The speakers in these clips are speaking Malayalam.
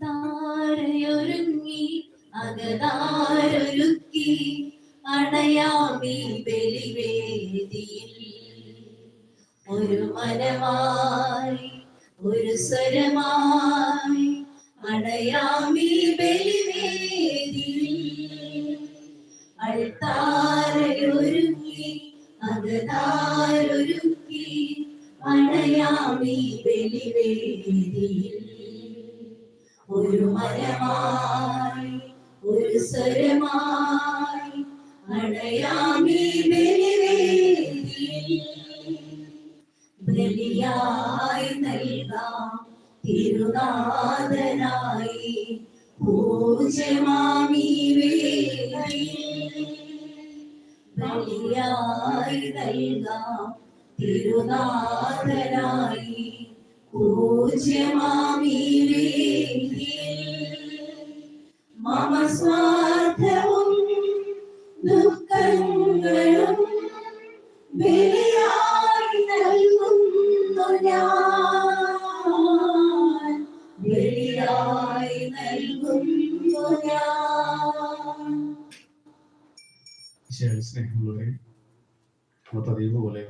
താരയൊരുങ്ങി അകതാരൊരുക്കി അണയാമീ ബലിവേദിയിൽ ഒരു മനമായി ഒരു സ്വരമായി അണയാമീ ബലിവേദിയിൽ അൾത്താരയൊരുങ്ങി അകതാരൊരുക്കി അണയാമീ ബലിവേദിയിൽ ഒരു മനമായി ഒരു സ്വരമായി അണയാമീ ബലിവേദിയിൽ ബലിയായി നൽകാം തിരുനാഥനായി പൂജ്യമാമീ വേദിയിൽ ബലിയായി നൽകാം തിരുനാഥനായി പൂജ്യമാമീ വേദിയിൽ മമ സ്വാർത്ഥവും ദുഃഖങ്ങളും ബലിയായി നൽകുന്നു ഞാൻ ബലിയായി നൽകുന്നു ഞാൻ. സ്നേഹമുള്ളവരെ, പതിവ് പോലെ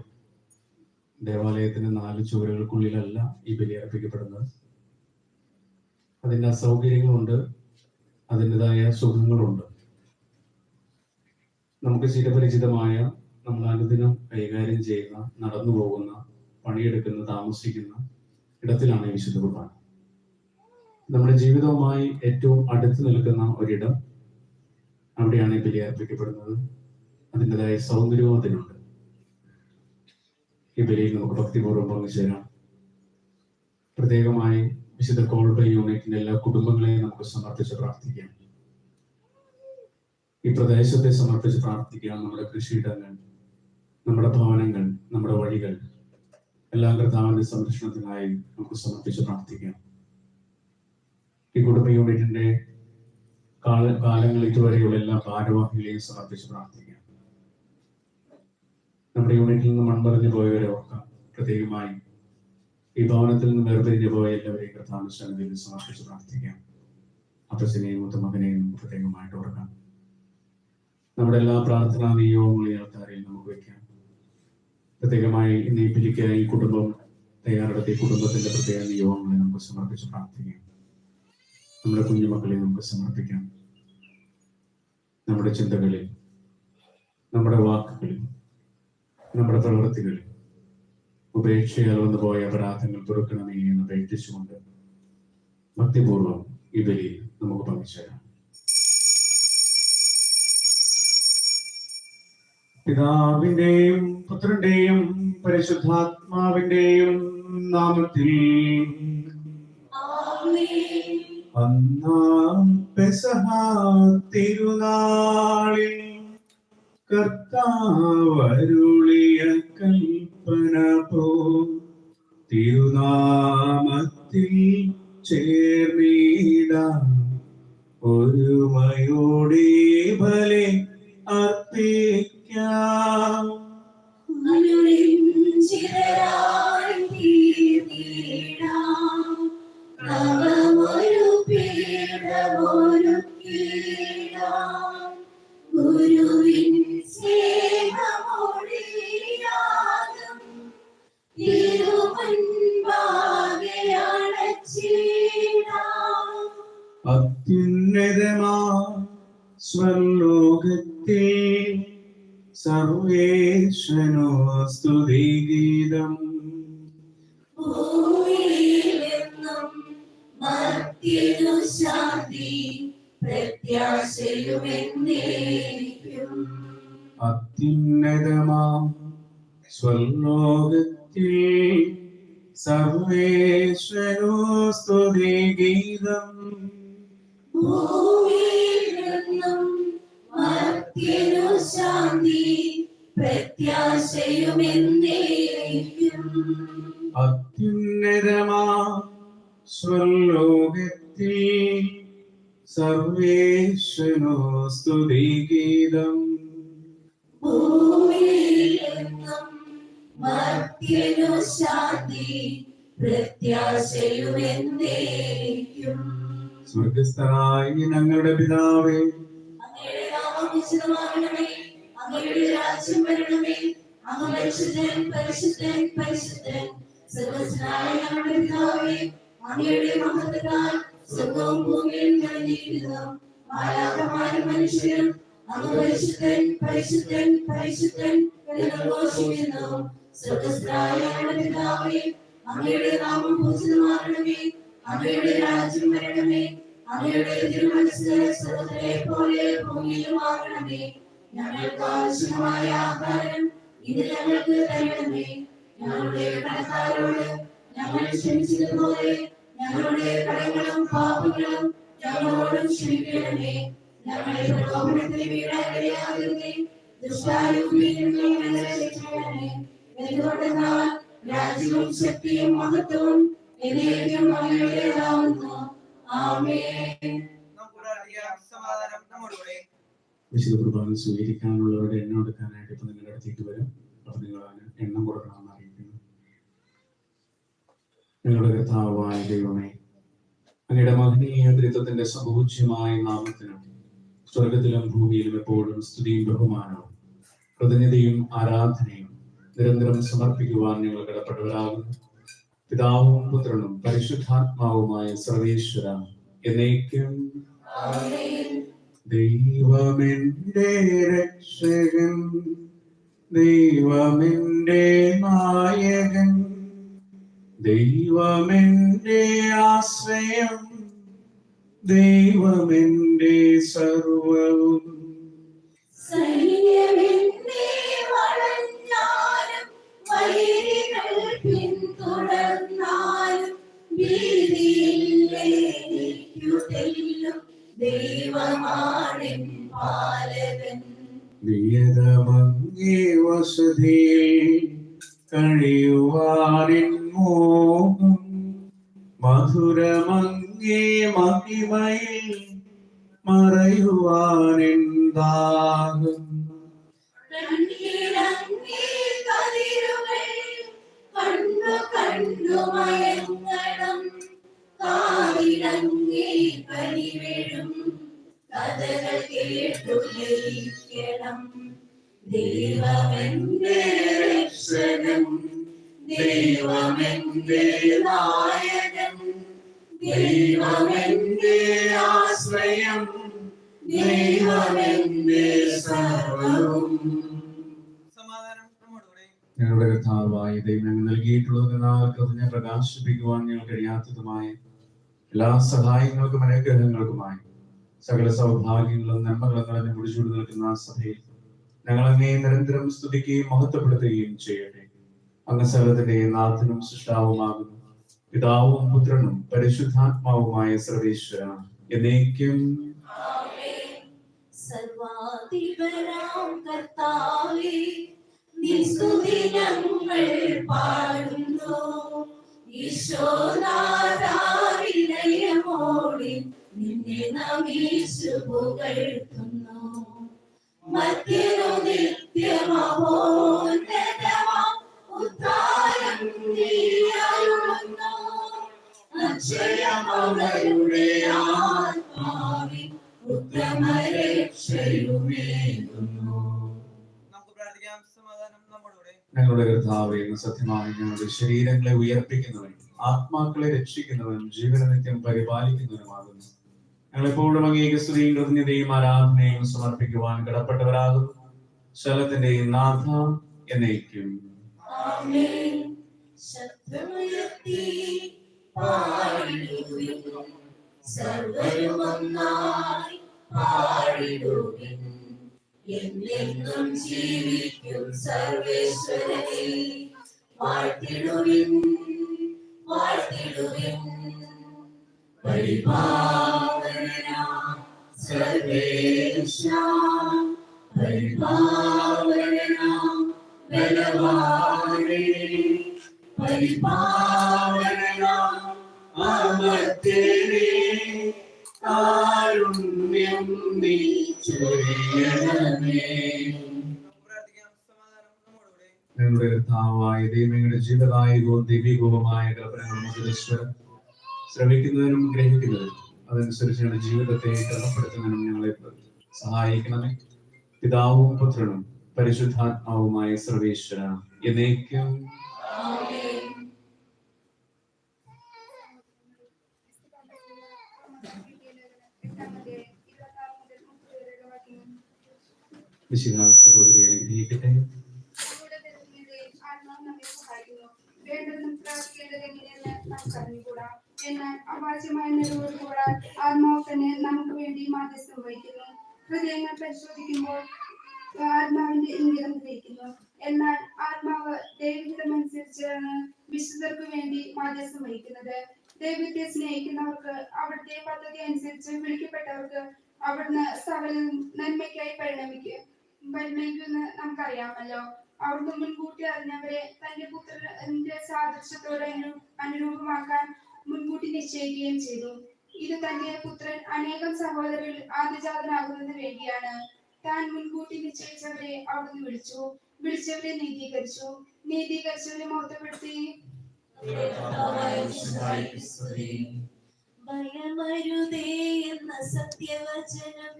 ദേവാലയത്തിന് 4 ചുവരുകൾക്കുള്ളിലല്ല ഈ ബലി അർപ്പിക്കപ്പെടുന്നത്. അതിൻ്റെ അസൗകര്യങ്ങളുണ്ട്, അതിൻ്റെതായ സുഖങ്ങളുണ്ട്. നമുക്ക് ചിരപരിചിതമായ നമ്മൾ അനുദിനം കൈകാര്യം ചെയ്യുന്ന, നടന്നു പോകുന്ന, പണിയെടുക്കുന്ന, താമസിക്കുന്ന ഇടത്തിലാണ് ഈ വിശുദ്ധ കുർബാന. നമ്മുടെ ജീവിതവുമായി ഏറ്റവും അടുത്ത് നിൽക്കുന്ന ഒരിടം, അവിടെയാണ് ഈ ബലി അർപ്പിക്കപ്പെടുന്നത്. അതിൻ്റെതായ സൗന്ദര്യവും അതിനുണ്ട്. ഈ ബലിയിൽ നമുക്ക് ഭക്തിപൂർവ്വം പങ്കുചേരാം. പ്രത്യേകമായി വിശുദ്ധ കോൾബൈ യൂണിറ്റിന്റെ എല്ലാ കുടുംബങ്ങളെയും നമുക്ക് സമർപ്പിച്ച് പ്രാർത്ഥിക്കാം. ഈ പ്രദേശത്തെ സമർപ്പിച്ച് പ്രാർത്ഥിക്കാം. നമ്മുടെ കൃഷിയിടങ്ങൾ, നമ്മുടെ ഭവനങ്ങൾ, നമ്മുടെ വഴികൾ എല്ലാം കർത്താവിന്റെ സംരക്ഷണത്തിനായി നമുക്ക് സമർപ്പിച്ച് പ്രാർത്ഥിക്കാം. ഈ കുടുംബ യൂണിറ്റിന്റെ കാലങ്ങൾ ഇതുവരെയുള്ള എല്ലാ ഭാരവാഹികളെയും സമർപ്പിച്ച് പ്രാർത്ഥിക്കാം. നമ്മുടെ യൂണിറ്റിൽ നിന്ന് മൺമറിഞ്ഞു പോയവരെ ഓർക്കാം. പ്രത്യേകമായി ഈ ഭവനത്തിൽ നിന്ന് വേർപിരിഞ്ഞു പോയ എല്ലാവരെയും കർത്താവിന്റെ സന്നിധിയിൽ സമർപ്പിച്ച് പ്രാർത്ഥിക്കാം. അപ്പച്ചനെയും മുത്തമകനെയും പ്രത്യേകമായിട്ട് ഓർക്കാം. നമ്മുടെ എല്ലാ പ്രാർത്ഥനാ നിയോഗങ്ങളും ഈ ആൾക്കാരെയും നമുക്ക് വയ്ക്കാം. പ്രത്യേകമായി ഇന്ന് ഈ ബലിക്കായി ഈ കുടുംബം തയ്യാറെടുത്ത കുടുംബത്തിന്റെ പ്രത്യേക നിയോഗങ്ങളെ നമുക്ക് സമർപ്പിച്ച് പ്രാർത്ഥിക്കാം. നമ്മുടെ കുഞ്ഞുമക്കളെ നമുക്ക് സമർപ്പിക്കാം. നമ്മുടെ ചിന്തകളിൽ, നമ്മുടെ വാക്കുകളിൽ, നമ്മുടെ പ്രവൃത്തികളിൽ ഉപേക്ഷയാൽ വന്നുപോയ അപരാധങ്ങൾ തുറക്കണമേ എന്ന് അപേക്ഷിച്ചുകൊണ്ട് ഭക്തിപൂർവം ഈ ബലിയിൽ നമുക്ക് പങ്കുചേരാം. പിതാവിന്റെയും പുത്രന്റെയും പരിശുദ്ധാത്മാവിന്റെയും നാമത്തിൽ ആമേൻ. ഒന്നാം പെസഹ തിരുനാളിൽ കർത്താവരുളിയ കൽപ്പന പോ തിരുനാമത്തിൽ ചേർന്നിടാം ഒരുമയോടെ ബലി അർപ്പിക്കാം. അനുരഞ്ജിതരായി തീർന്നിടാം. നവമൊരു പീഠമൊരുക്കിടാം. ഗുരുവിൻ സ്നേഹമൊഴിയാകും തിരുമുൻപാകെ അണച്ചിടാം. അത്യുന്നതമാ സ്വർലോകത്തിൽ സർവേശ്വരനോ സ്തുതിഗീതം. ഭൂമിയിലെന്നും മർത്യനു ശാന്തി പ്രത്യാശയുമെന്നേക്കും. അത്യുന്നതമാ സ്വർലോകത്തിൽ സർവേശ്വരനോ സ്തുതിഗീതം. ഭൂമിയിലെന്നും മർത്യനു ശാന്തി പ്രത്യാശയുമെന്നേക്കും. അത്യുന്നതമാ സ്വർലോകത്തിൽ സർവേശ്വരനോ സ്തുതിഗീതം. ഭൂമിയിലെന്നും മർത്യനു ശാന്തി പ്രത്യാശയുമെന്നേക്കും. സ്വർഗസ്ഥനായ ഞങ്ങളുടെ പിതാവേ, അങ്ങയുടെ നാമം വിശുദ്ധമാകണമേ. അങ്ങയുടെ രാജ്യം വരണമേ. അങ്ങ് പരിശുദ്ധൻ പരിശുദ്ധൻ പരിശുദ്ധൻ. സർവ്വസ്വനായ ഞങ്ങളുടെ പിതാവേ, അങ്ങയുടെ മഹത്വത്താൽ സ്വർഗ്ഗവും ഭൂമിയും നിറഞ്ഞിരിക്കുന്നു. മാലാഖമാരും മനുഷ്യരും അങ്ങ് പരിശുദ്ധൻ പരിശുദ്ധൻ പരിശുദ്ധൻ എന്ന് ഘോഷിക്കുന്നു. സ്വർഗ്ഗസ്ഥനായ ഞങ്ങളുടെ പിതാവേ, അങ്ങയുടെ നാമം പൂജിതമാകണമേ. അങ്ങയുടെ രാജ്യം വരണമേ. അങ്ങയുടെ തിരുമനസ്സ് സ്വർഗ്ഗത്തിലെ പോലെ ഭൂമിയിലുമാകണമേ. ഞങ്ങൾക്ക് ആവശ്യമായ ആഹാരം ഇന്ന് ഞങ്ങൾക്ക് തരണമേ. ഞങ്ങളുടെ കടക്കാരോട് ഞങ്ങൾ ക്ഷമിച്ചതുപോലെ ഞങ്ങളുടെ കടങ്ങളും പാപങ്ങളും ഞങ്ങളോടും ക്ഷമിക്കണമേ. ഞങ്ങളെ പ്രലോഭനത്തിൽ വീഴാനിടയാകരുതേ. ദുഷ്ടാരൂപിയിൽ നിന്ന് ഞങ്ങളെ രക്ഷിക്കണമേ. എന്തുകൊണ്ടെന്നാൽ രാജ്യവും ശക്തിയും മഹത്വവും എന്നേക്കും അങ്ങയുടേതാകുന്നു. ആമേൻ. സമാധാനം നമ്മോടുകൂടെ. വിശുദ്ധ കുർബാന സ്വീകരിക്കാനുള്ളവരുടെ എണ്ണം എടുക്കാനായിട്ട് ഇപ്പൊ നിങ്ങളുടെ അടുത്തേക്ക് വരും. അപ്പൊ നിങ്ങൾ അതിന് എണ്ണം കൊടുക്കണമെന്ന് അറിയിക്കുന്നു. ഞങ്ങളുടെ കർത്താവായ ദൈവമേ, അങ്ങയുടെ മഹനീയ ത്രിത്വത്തിന്റെ സമ്പൂജ്യമായ നാമത്തിന് സ്വർഗത്തിലും ഭൂമിയിലും എപ്പോഴും സ്തുതിയും ബഹുമാനവും കൃതജ്ഞതയും ആരാധനയും നിരന്തരം സമർപ്പിക്കുവാൻ ഞങ്ങൾ കടപ്പെട്ടവരാകുന്നു. പിതാവും പുത്രനും പരിശുദ്ധാത്മാവുമായ സർവേശ്വര എന്നേക്കും. ദൈവമെന്റെ രക്ഷകൻ, ദൈവമെന്റെ നായകൻ, ദൈവമെന്റെ ആശ്രയം, ദൈവമെന്റെ സർവവും. സൈന്യമെന്നെ വളഞ്ഞാലും വൈരികൾ പിന്തുടർന്നാലും ഭീതിയില്ലേനിക്കു തെല്ലും ദൈവമാണെൻ പാലകൻ. നിയതമങ്ങേ വസതിയിൽ കഴിയുവാനിൻ മോഹം, മധുരമങ്ങേ മഹിമയിൽ മറയുവാനിൻ ദാഹം. കണ്ണീരങ്ങേ കതിരുകൾ കണ്ടു കണ്ടു മയങ്ങണം. കാതിലങ്ങേ കനിവെഴും കഥകൾ കേട്ടു ലയിക്കണം. ദൈവമെന്റെ രക്ഷകൻ, ദൈവമെന്റെ നായകൻ, ദൈവമെന്റെ ആശ്രയം, ദൈവമെന്റെ സർവ്വവും. സമാധാനം നമ്മോടുകൂടെ. ഞങ്ങളുടെ കർത്താവായ ദൈവം ഞങ്ങൾ നൽകിയിട്ടുള്ളതിനാൽ കൃതജ്ഞ പ്രകാശിപ്പിക്കുവാൻ ഞങ്ങൾ കഴിയാത്തതുമായ എല്ലാ സഹായങ്ങൾക്കും അനുഗ്രഹങ്ങൾക്കുമായി സകല സൗഭാഗ്യങ്ങളും നന്മകളും നിറഞ്ഞു കുടിച്ചുകൊണ്ട് നിൽക്കുന്ന ആ സഭയിൽ ഞങ്ങൾ അങ്ങേ നിരന്തരം സ്തുതിക്കുകയും മഹത്വപ്പെടുത്തുകയും ചെയ്യട്ടെ. അങ്ങ് സകലത്തിന്റെ നാഥനും സൃഷ്ടാവുമാകുന്നു. പിതാവും പുത്രനും പരിശുദ്ധാത്മാവുമായ സർവേശ്വര എന്നേക്കും. സർവാധിപനാം കർത്താവേ, നിൻ സ്തുതി ഞങ്ങൾ പാടുന്നു. ഈശോനാഥാ വിനയമോടെ നിന്നെ നമിച്ചു പുകഴ്ത്തുന്നു. മധ്യനു നിത്യമഹോന്നതമാം ഉദ്ധാരം നീ അരുളുന്നു. അക്ഷയമവരുടെ ആത്മാവിൻ ഉത്തമരക്ഷയുമേകുന്നു. നമുക്ക് പ്രാർത്ഥിക്കാം. സമാധാനം നമ്മോടുകൂടെ. ഞങ്ങളുടെ കർത്താവേ, സത്യമായി ഞങ്ങളുടെ ശരീരങ്ങളെ ഉയർപ്പിക്കുന്നവൻ, ആത്മാക്കളെ രക്ഷിക്കുന്നവൻ, ജീവന നിത്യം പരിപാലിക്കുന്നവനുമാകുന്നു. ഞങ്ങളെപ്പോഴും അങ്ങേക്ക് സ്തുതിയും കൃതജ്ഞതയും ആരാധനയും സമർപ്പിക്കുവാൻ കടപ്പെട്ടവരാകുന്നു. ശലത്തിന്റെയും നാഥ എന്നേക്കും. ആമേൻ. ശബ്ദമുയർത്തി പാടിടുവിൻ, സർവ്വരും ഒന്നായി പാടിടുവിൻ. എന്നെന്നും ജീവിക്കും സർവേശ്വരനെ വാഴ്ത്തിടുവിൻ, വാഴ്ത്തിടുവിൻ. പരിപാവനാം സർവേശാ, പരിപാവനാം ബലവാനേ, പരിപാവനാം അമർത്യനേ, കാരുണ്യം നീ ചൊരിയണമേ. നമുക്ക് പ്രാർത്ഥിക്കാം. സമാധാനം നമ്മോടുകൂടെ. ഞങ്ങളുടെ കർത്താവായ ദൈവങ്ങളുടെ ജീവദായകവും ദൈവികവുമായ കൽപ്പനകൾ ശ്രമിക്കുന്നതിനും ഗ്രഹിക്കുന്നതിനും അതനുസരിച്ച് ഞങ്ങളുടെ ജീവിതത്തെ ക്രമപ്പെടുത്തുന്നതിനും ഞങ്ങളെ സഹായിക്കണമേ. പിതാവും പുത്രനും പരിശുദ്ധാത്മാവുമായ സർവേശ്വര എന്നേക്കും. ആമേൻ. മിശിഹാ സഹോദരിയെ അനുഗ്രഹിക്കട്ടെ. എന്നാൽ അവാച്യമായ നിലവിൽക്കൂടാൻ ആത്മാവ് തന്നെ നമുക്ക് വേണ്ടി മാധ്യസ്ഥം വഹിക്കുന്നു. ഹൃദയങ്ങൾ പരിശോധിക്കുമ്പോൾ ആത്മാവിന്റെ ഇംഗിതം ഗ്രഹിക്കുന്നു. എന്നാൽ ആത്മാവ് ദൈവഹിതമനുസരിച്ചാണ് വിശുദ്ധർക്ക് വേണ്ടി മാധ്യസ്ഥം വഹിക്കുന്നത്. ദൈവത്തെ സ്നേഹിക്കുന്നവർക്ക് അവിടുത്തെ പദ്ധതി അനുസരിച്ച് വിളിക്കപ്പെട്ടവർക്ക് അവിടുന്ന് സകല നന്മയ്ക്കായി പരിണമിക്കുമെന്ന് നമുക്കറിയാമല്ലോ. അവിടുന്ന് മുൻകൂട്ടി അറിഞ്ഞവരെ തന്റെ പുത്രന്റെ സാദൃശ്യത്തോടെ അനുരൂപമാക്കാൻ മുൻകൂട്ടി നിശ്ചയിക്കുകയും ചെയ്തു. ഇത് തന്റെ പുത്രൻ അനേകം സഹോദരരിൽ ആദ്യജാതനാകുന്നതിന് വേണ്ടിയാണ്. താൻ മുൻകൂട്ടി നിശ്ചയിച്ചവരെ അവിടുന്ന് വിളിച്ചവരെ നീതീകരിച്ചവരെ മഹത്വപ്പെടുത്തി. ഭയമരുതേ എന്ന സത്യവചനം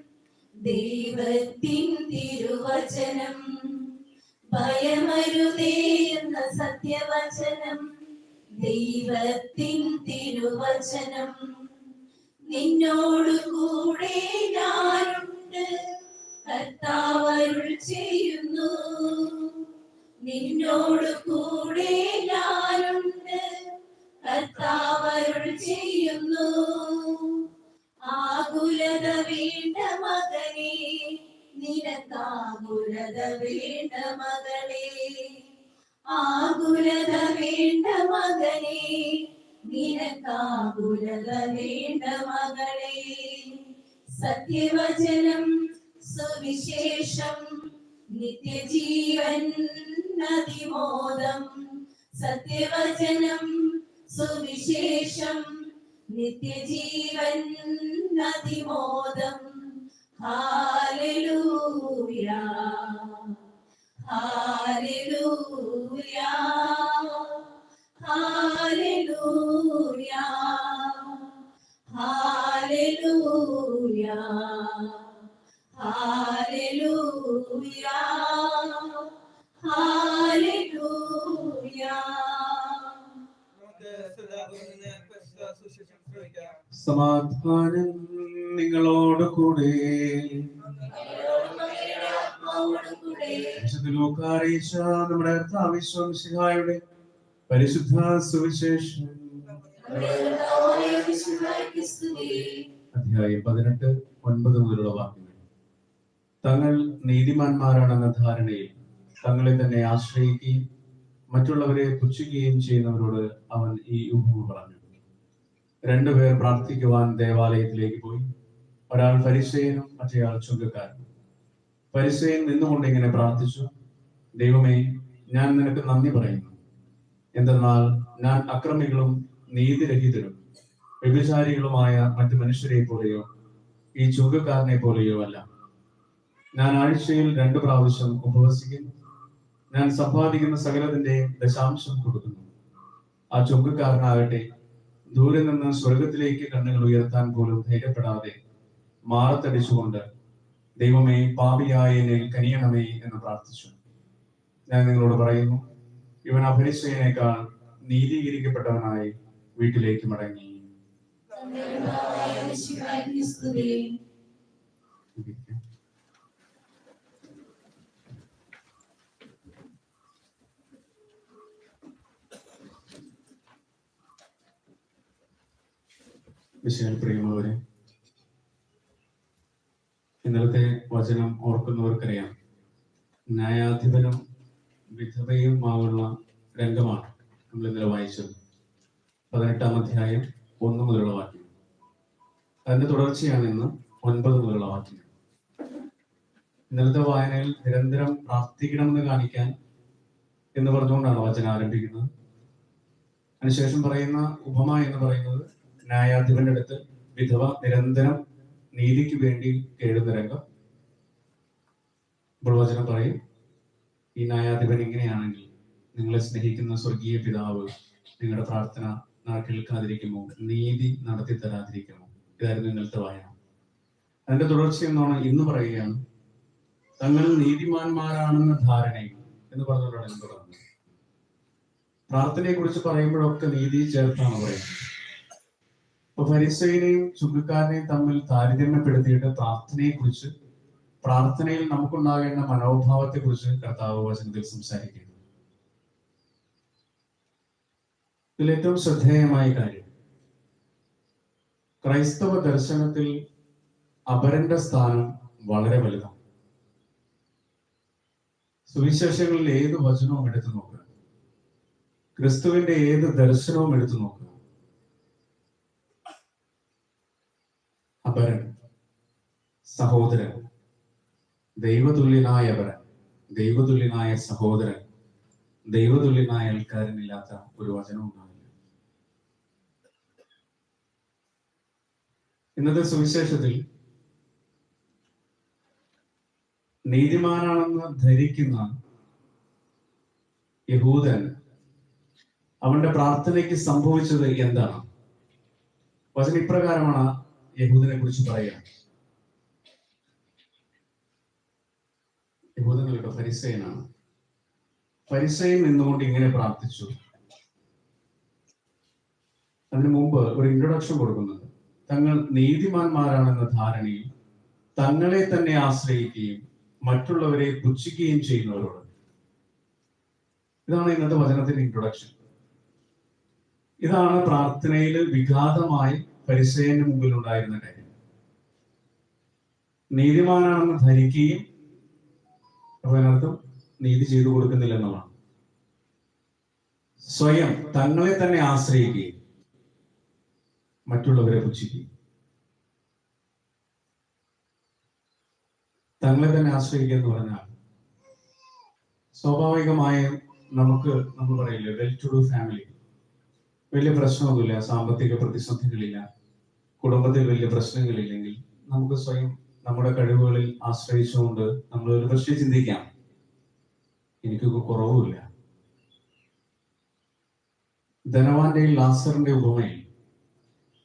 ദൈവത്തിൻ തിരുവചനം. ഭയമരുതേ എന്ന സത്യവചനം ദൈവത്തിൻ തിരുവചനം. നിന്നോട് കൂടെ ഞാനുണ്ട്, കർത്താവ് അരുൾ ചെയ്യുന്നു. നിന്നോട് കൂടെ ഞാനുണ്ട്, കർത്താവ് അരുൾ ചെയ്യുന്നു. ആകുലത വേണ്ട മകനേ, നിനക്കാകുലത വേണ്ട മകളേ. ആകുലത വേണ്ട മകനേ, നിനക്കാകുലത വേണ്ട മകളേ. സത്യവചനം സുവിശേഷം നിത്യജീവൻ അതിമോദം. സത്യവചനം സുവിശേഷം നിത്യജീവൻ അതിമോദം. ഹല്ലേലൂയ, ഹല്ലേലൂയ, ഹല്ലേലൂയ, ഹല്ലേലൂയ, ഹല്ലേലൂയ, ഹല്ലേലൂയ. നമുക്ക് സദാപൂർവ്വം പരിശുദ്ധ സുവിശേഷം ശ്രവിക്കാം. സമാധാനം നിങ്ങളോട് കൂടെ. വിശുദ്ധ ലൂക്കാ അറിയിച്ച നമ്മുടെ കർത്താവിശ്വംസിഹായുടെ പരിശുദ്ധ സുവിശേഷം. നമ്മുടെ കർത്താവായ യേശു മിശിഹായ്ക്ക് സ്തുതി. അധ്യായം 18 9 മുതലുള്ള വാക്യങ്ങൾ. തങ്ങൾ നീതിമാന്മാരാണെന്ന ധാരണയിൽ തങ്ങളെ തന്നെ ആശ്രയിക്കുകയും മറ്റുള്ളവരെ പുച്ഛിക്കുകയും ചെയ്യുന്നവരോട് അവൻ ഈ ഉപമ പറഞ്ഞു. രണ്ടുപേർ പ്രാർത്ഥിക്കുവാൻ ദേവാലയത്തിലേക്ക് പോയി. ഒരാൾ ഫരിസേയനും മറ്റേയാൾ ചുങ്കക്കാരനും. ഫരിസേയൻ നിന്നുകൊണ്ട് ഇങ്ങനെ പ്രാർത്ഥിച്ചു: ദൈവമേ, ഞാൻ നിനക്ക് നന്ദി പറയുന്നു, എന്തെന്നാൽ ഞാൻ അക്രമികളും നീതിരഹിതരും വ്യഭിചാരികളുമായ മറ്റു മനുഷ്യരെ പോലെയോ ഈ ചുങ്കക്കാരനെ പോലെയോ അല്ല. ഞാൻ ആഴ്ചയിൽ 2 പ്രാവശ്യം ഉപവസിക്കുന്നു. ഞാൻ സമ്പാദിക്കുന്ന സകലത്തിന്റെയും ദശാംശം കൊടുക്കുന്നു. ആ ചുങ്കക്കാരനാകട്ടെ ദൂരെ നിന്ന് സ്വർഗത്തിലേക്ക് കണ്ണുകൾ ഉയർത്താൻ പോലും ധൈര്യപ്പെടാതെ മാറത്തടിച്ചുകൊണ്ട് ദൈവമേ, പാപിയായ എന്നെ കനിയണമേ എന്ന് പ്രാർത്ഥിച്ചു. ഞാൻ നിങ്ങളോട് പറയുന്നു, ഇവൻ ആ ഫരിസേയനേക്കാൾ നീതീകരിക്കപ്പെട്ടവനായി വീട്ടിലേക്ക് മടങ്ങി. മിശിഹായ്ക്ക് സ്തുതി. വിശാൽ പ്രിയമുള്ളവരെ, ഇന്നലത്തെ വചനം ഓർക്കുന്നവർക്കറിയാം. ന്യായാധിപനും വിധവയുമാവുള്ള രംഗമാണ് നമ്മൾ ഇന്നലെ വായിച്ചത്. 18-ാം അധ്യായം 1 മുതലുള്ള വാക്യം. അതിന്റെ തുടർച്ചയാണ് ഇന്ന് 9 മുതലുള്ള വാക്യം. ഇന്നലത്തെ വായനയിൽ നിരന്തരം പ്രാർത്ഥിക്കണമെന്ന് കാണിക്കാൻ എന്ന് പറഞ്ഞുകൊണ്ടാണ് വചനം ആരംഭിക്കുന്നത്. അതിനുശേഷം പറയുന്ന ഉപമ എന്ന് പറയുന്നത് ന്യായാധിപന്റെ അടുത്ത് വിധവ നിരന്തരം നീതിക്ക് വേണ്ടി കേഴുന്ന രംഗം. ഇപ്പോൾ വചനം പറയും, ഈ ന്യായാധിപൻ ഇങ്ങനെയാണെങ്കിൽ നിങ്ങളെ സ്നേഹിക്കുന്ന സ്വർഗീയ പിതാവ് നിങ്ങളുടെ പ്രാർത്ഥന കേൾക്കാതിരിക്കുമോ? നീതി നടത്തി തരാതിരിക്കുമോ? ഇതായിരുന്നു ഇന്നലത്തെ വായന. അതിന്റെ തുടർച്ചയെന്നാണ് ഇന്ന് പറയുകയാണ്, തങ്ങൾ നീതിമാന്മാരാണെന്ന ധാരണയും എന്ന് പറഞ്ഞുകൊണ്ടാണ് ഇന്ന് പറയുന്നത്. പ്രാർത്ഥനയെ കുറിച്ച് പറയുമ്പോഴൊക്കെ നീതി ചേർത്താണ് പറയുന്നത്. അപ്പൊ ഫരിസേയനെയും ചുങ്കക്കാരനെയും തമ്മിൽ താരതമ്യപ്പെടുത്തിയിട്ട് പ്രാർത്ഥനയിൽ നമുക്കുണ്ടാകേണ്ട മനോഭാവത്തെ കുറിച്ച് കർത്താവ് വചനത്തിൽ സംസാരിക്കുന്നു. ഇതിൽ ഏറ്റവും ശ്രദ്ധേയമായ കാര്യം, ക്രൈസ്തവ ദർശനത്തിൽ അപരന്റെ സ്ഥാനം വളരെ വലുതാണ്. സുവിശേഷങ്ങളിൽ ഏത് വചനവും എടുത്തു നോക്കുക, ക്രിസ്തുവിന്റെ ഏത് ദർശനവും എടുത്തു നോക്കുക, അപരൻ, സഹോദരൻ, ദൈവതുല്യനായ അപരൻ, ദൈവതുല്യനായ സഹോദരൻ, ദൈവതുല്യനായ ആൾക്കാരനില്ലാത്ത ഒരു വചനം ഉണ്ടാവില്ല. ഇന്നത്തെ സുവിശേഷത്തിൽ നീതിമാനാണെന്ന് ധരിക്കുന്ന യഹൂദൻ, അവന്റെ പ്രാർത്ഥനയ്ക്ക് സംഭവിച്ചത് എന്താണ്? വചനം ഇപ്രകാരമാണ് യഹൂദനെ കുറിച്ച് പറയുക. യഹൂദങ്ങളുടെ ഫരിസേയനാണ്. ഫരിസേയൻ നിന്നുകൊണ്ട് ഇങ്ങനെ പ്രാർത്ഥിച്ചു. അതിനു മുമ്പ് ഒരു ഇൻട്രൊഡക്ഷൻ കൊടുക്കുന്നുണ്ട്. തങ്ങൾ നീതിമാന്മാരാണെന്ന ധാരണയിൽ തങ്ങളെ തന്നെ ആശ്രയിക്കുകയും മറ്റുള്ളവരെ പുച്ഛിക്കുകയും ചെയ്യുന്നവരോട്. ഇതാണ് ഇന്നത്തെ വചനത്തിന്റെ ഇൻട്രൊഡക്ഷൻ. ഇതാണ് പ്രാർത്ഥനയിൽ വിഘാതമായി ഫരിസേയന്റെ മുമ്പിൽ ഉണ്ടായിരുന്ന കാര്യം. നീതിമാനാണെന്ന് ധരിക്കുകയും അതിനർത്ഥം നീതി ചെയ്തു കൊടുക്കുന്നില്ല എന്നുള്ളതാണ്. സ്വയം തങ്ങളെ തന്നെ ആശ്രയിക്കുകയും മറ്റുള്ളവരെ പുച്ഛിക്കുകയും. തങ്ങളെ തന്നെ ആശ്രയിക്കുക എന്ന് പറഞ്ഞാൽ സ്വാഭാവികമായും നമ്മൾ പറയില്ലേ, വെൽ ടു ഡു ഫാമിലി, വലിയ പ്രശ്നമൊന്നുമില്ല, സാമ്പത്തിക പ്രതിസന്ധികളില്ല, കുടുംബത്തിൽ വലിയ പ്രശ്നങ്ങളില്ലെങ്കിൽ നമുക്ക് സ്വയം നമ്മുടെ കഴിവുകളിൽ ആശ്രയിച്ചുകൊണ്ട് നമ്മൾ ഒരു പക്ഷേ ചിന്തിക്കാം, എനിക്കൊക്കെ കുറവുമില്ല. ധനവാന്റെയും ലാസറിന്റെ ഉപമയിൽ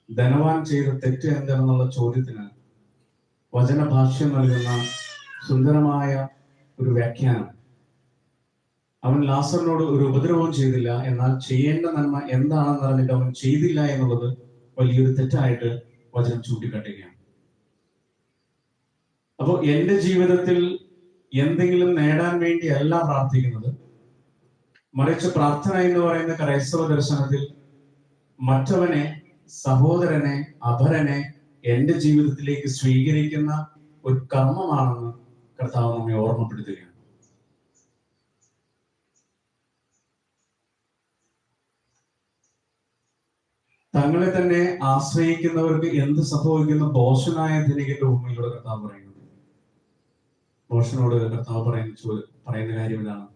ധനവാൻ ചെയ്ത തെറ്റ് എന്താണെന്നുള്ള ചോദ്യത്തിന് വചനഭാഷ്യം നൽകുന്ന സുന്ദരമായ ഒരു വ്യാഖ്യാനം. അവൻ ലാസറിനോട് ഒരു ഉപദ്രവവും ചെയ്തില്ല, എന്നാൽ ചെയ്യേണ്ട നന്മ എന്താണെന്ന് അറിഞ്ഞിട്ട് അവൻ ചെയ്തില്ല എന്നുള്ളത് വലിയൊരു തെറ്റായിട്ട് വചനം ചൂണ്ടിക്കാട്ടുകയാണ്. അപ്പോൾ എന്റെ ജീവിതത്തിൽ എന്തെങ്കിലും നേടാൻ വേണ്ടി അല്ല പ്രാർത്ഥിക്കുന്നത്, മറിച്ച് പ്രാർത്ഥന എന്ന് പറയുന്ന ക്രൈസ്തവ ദർശനത്തിൽ മറ്റവനെ സഹോദരനെ അപരനെ എന്റെ ജീവിതത്തിലേക്ക് സ്വീകരിക്കുന്ന ഒരു കർമ്മമാണെന്ന് കർത്താവ് നമ്മെ ഓർമ്മപ്പെടുത്തുകയാണ്. തങ്ങളെ തന്നെ ആശ്രയിക്കുന്നവർക്ക് എന്ത് സംഭവിക്കുന്ന ഭോഷനായ ധനികന്റെ ഭൂമിയിലൂടെ കർത്താവ് പറയുന്നത്. ഭോഷനോട് കർത്താവ് പറയുന്ന കാര്യം ഇതാണ്: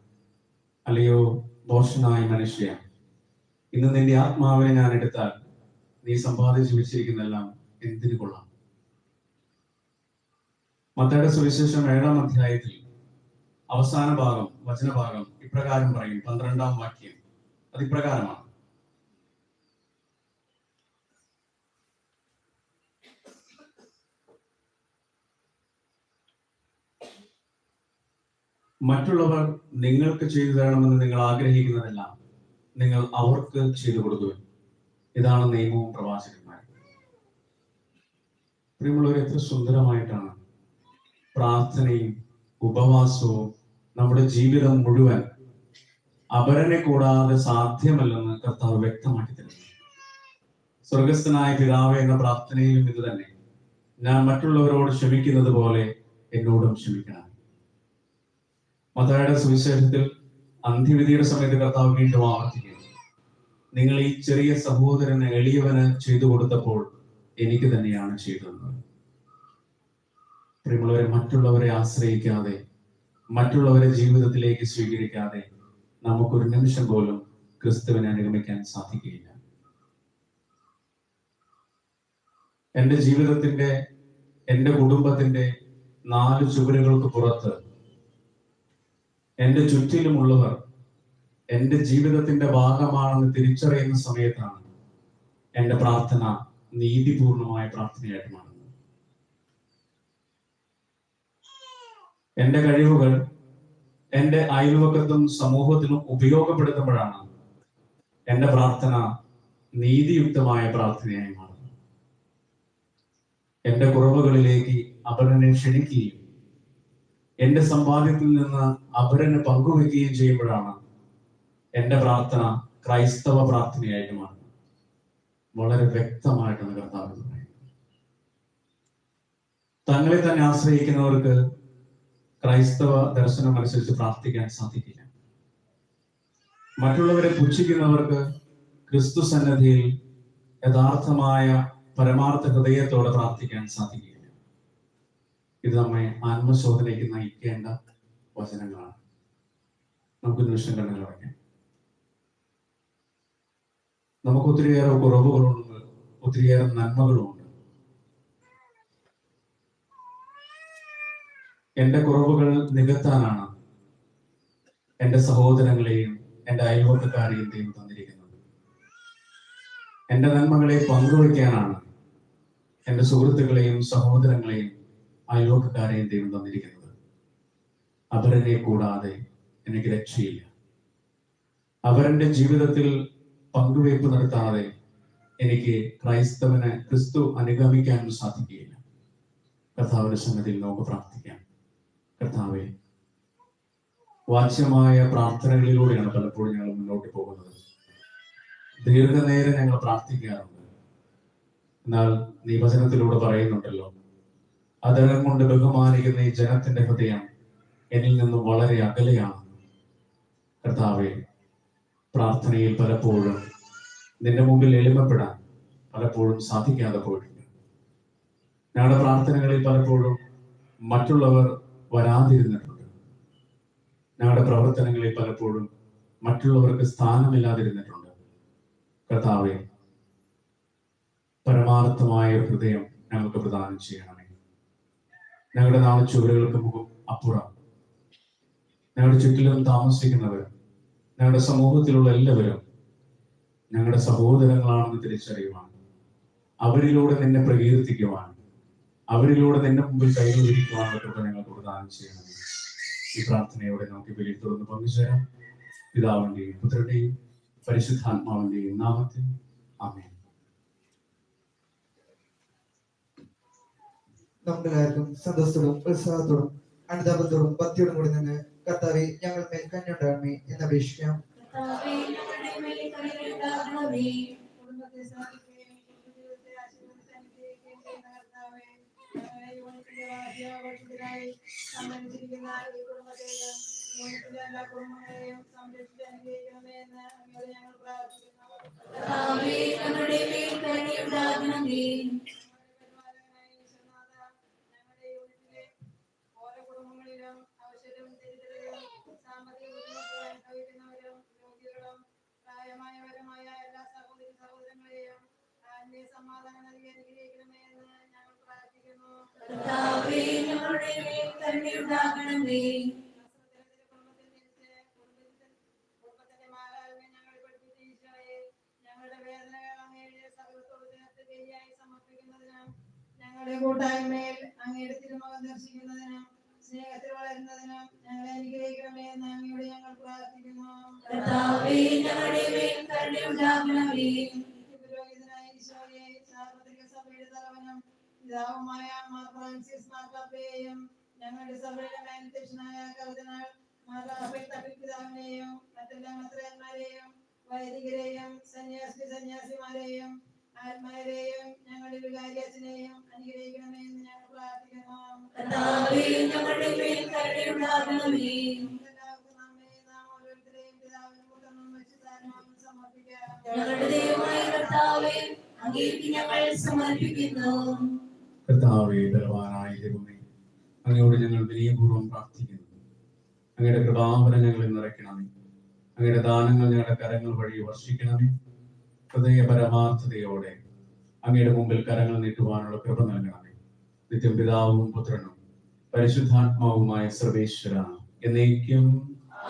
അല്ലയോ ഭോഷനായ മനുഷ്യ, ഇന്ന് നിന്റെ ആത്മാവിനെ ഞാൻ എടുത്താൽ നീ സമ്പാദിച്ചു വെച്ചിരിക്കുന്നെല്ലാം എന്തിനു കൊള്ളാം? മത്തായിയുടെ സുവിശേഷം 7-ാം അധ്യായത്തിൽ അവസാന ഭാഗം, വചനഭാഗം ഇപ്രകാരം പറയും. 12-ാം വാക്യം അതിപ്രകാരമാണ്: മറ്റുള്ളവർ നിങ്ങൾക്ക് ചെയ്തു തരണമെന്ന് നിങ്ങൾ ആഗ്രഹിക്കുന്നതെല്ലാം നിങ്ങൾ അവർക്ക് ചെയ്തു കൊടുക്കുക. ഇതാണ് നിയമവും പ്രവാചകന്മാരും. പ്രിയമുള്ളവർ, എത്ര സുന്ദരമായിട്ടാണ് പ്രാർത്ഥനയും ഉപവാസവും നമ്മുടെ ജീവിതം മുഴുവൻ അപരനെ കൂടാതെ സാധ്യമല്ലെന്ന് കർത്താവ് വ്യക്തമാക്കി തരുന്നു. സ്വർഗസ്ഥനായ പിതാവേ എന്ന പ്രാർത്ഥനയിലും ഇത് തന്നെ: ഞാൻ മറ്റുള്ളവരോട് ക്ഷമിക്കുന്നത് പോലെ എന്നോടും ക്ഷമിക്കണം. മത്തായിയുടെ സുവിശേഷത്തിൽ അന്ത്യവിധിയുടെ സമയത്ത് കർത്താവ് വീണ്ടും ആവർത്തിക്കുന്നു: നിങ്ങൾ ഈ ചെറിയ സഹോദരന്, എളിയവന് ചെയ്തു കൊടുത്തപ്പോൾ എനിക്ക് തന്നെയാണ് ചെയ്തത്. പ്രിയമുള്ളവരെ, മറ്റുള്ളവരെ ആശ്രയിക്കാതെ, മറ്റുള്ളവരെ ജീവിതത്തിലേക്ക് സ്വീകരിക്കാതെ നമുക്കൊരു നിമിഷം പോലും ക്രിസ്തുവിനെ അനുഗമിക്കാൻ സാധിക്കുകയില്ല. എൻ്റെ ജീവിതത്തിന്റെ, എൻ്റെ കുടുംബത്തിന്റെ 4 ചുവരുകൾക്ക് പുറത്ത് എൻ്റെ ചുറ്റിലുമുള്ളവർ എൻ്റെ ജീവിതത്തിന്റെ ഭാഗമാണെന്ന് തിരിച്ചറിയുന്ന സമയത്താണ് എൻ്റെ പ്രാർത്ഥന നീതിപൂർണമായ പ്രാർത്ഥനയായിട്ട് മാറുന്നത്. എൻ്റെ കഴിവുകൾ എൻ്റെ അയൽവക്കത്തും സമൂഹത്തിലും ഉപയോഗപ്പെടുത്തുമ്പോഴാണ് എൻ്റെ പ്രാർത്ഥന നീതിയുക്തമായ പ്രാർത്ഥനയായി മാറുന്നത്. എൻ്റെ കുറവുകളിലേക്ക് അപരനെ ക്ഷണിക്കുകയും എന്റെ സമ്പാദ്യത്തിൽ നിന്ന് അപരന് പങ്കുവെക്കുകയും ചെയ്യുമ്പോഴാണ് എന്റെ പ്രാർത്ഥന ക്രൈസ്തവ പ്രാർത്ഥനയായിട്ട് മാറുന്നത്. വളരെ വ്യക്തമായിട്ടാണ് കർത്താവ് പറയുന്നത്. തങ്ങളെ തന്നെ ആശ്രയിക്കുന്നവർക്ക് ക്രൈസ്തവ ദർശനം അനുസരിച്ച് പ്രാർത്ഥിക്കാൻ സാധിക്കില്ല. മറ്റുള്ളവരെ പുച്ഛിക്കുന്നവർക്ക് ക്രിസ്തു സന്നദ്ധിയിൽ യഥാർത്ഥമായ പരമാർത്ഥ ഹൃദയത്തോടെ പ്രാർത്ഥിക്കാൻ സാധിക്കില്ല. ഇത് നമ്മെ ആത്മശോധനയ്ക്ക് നയിക്കേണ്ട വചനങ്ങളാണ്. നമുക്ക് നിമിഷം കണ്ണുകളടയ്ക്കാം. നമുക്ക് ഒത്തിരിയേറെ കുറവുകളുണ്ട്, ഒത്തിരിയേറെ നന്മകളുമുണ്ട്. എന്റെ കുറവുകൾ നികത്താനാണ് എന്റെ സഹോദരങ്ങളെയും എന്റെ അയൽവക്കക്കാരെയും ദൈവം തന്നിരിക്കുന്നത്. എന്റെ നന്മകളെ പങ്കുവയ്ക്കാനാണ് എന്റെ സുഹൃത്തുക്കളെയും സഹോദരങ്ങളെയും അയൽവക്കക്കാരെയും ദൈവം തന്നിരിക്കുന്നത്. അവരെ കൂടാതെ എനിക്ക് രക്ഷയില്ല. അവരുടെ ജീവിതത്തിൽ പങ്കുവയ്പ് നടത്താതെ എനിക്ക് ക്രൈസ്തവന് ക്രിസ്തു അനുഗമിക്കാനും സാധിക്കുകയില്ല. കർത്താവിന്റെ സന്നിധിയിൽ നമുക്ക് പ്രാർത്ഥിക്കാം. കർത്താവേ, വാച്യമായ പ്രാർത്ഥനകളിലൂടെയാണ് പലപ്പോഴും ഞങ്ങൾ മുന്നോട്ട് പോകുന്നത്. ദീർഘനേരം ഞങ്ങൾ പ്രാർത്ഥിക്കാറുണ്ട്. എന്നാൽ നീ വചനത്തിലൂടെ പറയുന്നുണ്ടല്ലോ, അതരം കൊണ്ട് ബഹുമാനിക്കുന്ന ഈ ജനത്തിന്റെ ഹൃദയം എന്നിൽ നിന്നും വളരെ അകലെയാണ്. കർത്താവേ, പ്രാർത്ഥനയിൽ പലപ്പോഴും നിന്റെ മുമ്പിൽ എളിമപ്പെടാൻ പലപ്പോഴും സാധിക്കാതെ പോയിട്ടുണ്ട്. ഞങ്ങളുടെ പ്രാർത്ഥനകളിൽ പലപ്പോഴും മറ്റുള്ളവർ വരാതിരുന്നിട്ടുണ്ട്. ഞങ്ങളുടെ പ്രവർത്തനങ്ങളിൽ പലപ്പോഴും മറ്റുള്ളവർക്ക് സ്ഥാനമില്ലാതിരുന്നിട്ടുണ്ട്. കർത്താവേ, പരമാർത്ഥമായ ഹൃദയം ഞങ്ങൾക്ക് പ്രദാനം ചെയ്യണമേ. ഞങ്ങളുടെ 4 ചുവരുകൾക്ക് മുഖം അപ്പുറം ഞങ്ങളുടെ ചുറ്റിലും താമസിക്കുന്നവർ, ഞങ്ങളുടെ സമൂഹത്തിലുള്ള എല്ലാവരും ഞങ്ങളുടെ സഹോദരങ്ങളാണെന്ന് തിരിച്ചറിയുവാൻ, അവരിലൂടെ നിന്നെ പ്രകീർത്തിക്കുവാൻ, അവരിലൂടെ നിന്റെ മുമ്പിൽ കൈകൾ വിരിക്കുവാനൊക്കെ ഞങ്ങൾക്ക് പ്രദാനം ചെയ്യണമേ. ഈ പ്രാർത്ഥനയോടെ നമുക്ക് വെളിയിൽ തുറന്ന് പങ്കുചേരാം. പിതാവിന്റെയും പുത്രന്റെയും പരിശുദ്ധാത്മാവിന്റെയും നാമത്തിൽ ആമേൻ. നമ്മുടെ എല്ലാവർക്കും സന്തോഷത്തോടും ഉത്സാഹത്തോടും അനുതാപത്തോടും ഭക്തിയോടും കൂടി നിന്ന് കർത്താവേ, ഞങ്ങൾ മേൽ കനിയുണ്ടാകണമേ എന്ന് അപേക്ഷിക്കാം. കർത്താവേ, ഞങ്ങളുടെ മേൽ കരുണയുണ്ടാകണമേ. കുടുംബത്തെ സാധിക്കുകയും സന്തോഷത്തിനായി സംബന്ധിച്ചിരിക്കുന്ന ഈ കുടുംബത്തെയും മുൻപിലെ എല്ലാ കുടുംബങ്ങളെയും സംരക്ഷിച്ച് അനുഗ്രഹിക്കണമേ എന്ന് അങ്ങയോട് ഞങ്ങൾ പ്രാർത്ഥിക്കുന്നു. കർത്താവേ, ഞങ്ങളുടെ മേൽ കരുണയുണ്ടാകണമേ. പരിപാലകനായ ഈശ്വരനാഥ, ഞങ്ങളുടെ യൂണിറ്റിലെ ഓരോ കുടുംബങ്ങളിലും അവസരവും ദരിദ്രരും സാമ്പത്തിക ബുദ്ധിമുട്ടുകൾ അനുഭവിക്കുന്നവരും രോഗികളും പ്രായമായവരുമായ എല്ലാ സഹോദരി സഹോദരങ്ങളെയും ആത്മീയ സമാധാനം നൽകി അനുഗ്രഹിക്കണമേ എന്ന് ഞങ്ങൾ പ്രാർത്ഥിക്കുന്നു. കർത്താവേ, ഞങ്ങളുടെ മേൽ കരുണയുണ്ടാകണമേ. കുടുംബത്തിന്റെ മാതാവിനെ ഞങ്ങൾ പഠിപ്പിച്ച ഈശോയെ, ഞങ്ങളുടെ വേദനകൾ അങ്ങയുടെ സകലത്തോട് ചേർത്ത് ബലിയായി സമർപ്പിക്കുന്നതിനും ഞങ്ങളുടെ കൂട്ടായ്മയിൽ അങ്ങയുടെ തിരുമുഖം ദർശിക്കുന്നതിനും സ്നേഹത്തിൽ വളരുന്നതിനും ഞങ്ങളെ അനുഗ്രഹിക്കണമേ എന്ന് അങ്ങയോട് ഞങ്ങൾ പ്രാർത്ഥിക്കുന്നു. കർത്താവേ, ഞങ്ങളുടെ മേൽ കരുണയുണ്ടാകണമേ. പുരോഹിതനായ ഈശോയെ, സാർവത്രിക സഭയുടെ തലവനും പിതാവുമായ മാർ ഫ്രാൻസിസ് മാർപ്പാപ്പയെയും ഞങ്ങളുടെ സഭയുടെ മേലധ്യക്ഷനായ കർദിനാൾ മാർ റാഫേൽ തട്ടിൽ പിതാവിനെയും മറ്റെല്ലാ മെത്രാന്മാരെയും വൈദികരെയും സന്യാസിമാരെയും ആത്മാരെയും ഞങ്ങളുടെ വികാരിയച്ഛനെയും അനുഗ്രഹിക്കണമേ എന്ന് ഞങ്ങൾ പ്രാർത്ഥിക്കുന്നു. കർത്താവേ, ഞങ്ങളുടെ മേൽ കരുണയുണ്ടാകണമേ. എല്ലാവർക്കും നാം ഓരോരുത്തരെയും പിതാവിനും പുത്രനും പരിശുദ്ധാത്മാവിനും സമർപ്പിക്കാം. ഞങ്ങളുടെ ദൈവമായ കർത്താവേ, അങ്ങേക്ക് ഞങ്ങൾ സമർപ്പിക്കുന്നു. കർത്താവേ, ബലവാനായ ദൈവമേ, അങ്ങയോട് ഞങ്ങൾ വിനയപൂർവ്വം പ്രാർത്ഥിക്കുന്നു. അങ്ങയുടെ കൃപാവരം ഞങ്ങളിൽ നിറയ്ക്കണമേ. അങ്ങയുടെ ദാനങ്ങൾ ഞങ്ങളുടെ കരങ്ങൾ വഴി വർഷിക്കണമേ. ഹൃദയ പരമാർത്ഥതയോടെ അങ്ങയുടെ മുമ്പിൽ കരങ്ങൾ നീട്ടുവാനുള്ള കൃപ നൽകണമേ. നിത്യം പിതാവും പുത്രനും പരിശുദ്ധാത്മാവുമായ സർവേശ്വര എന്നേക്കും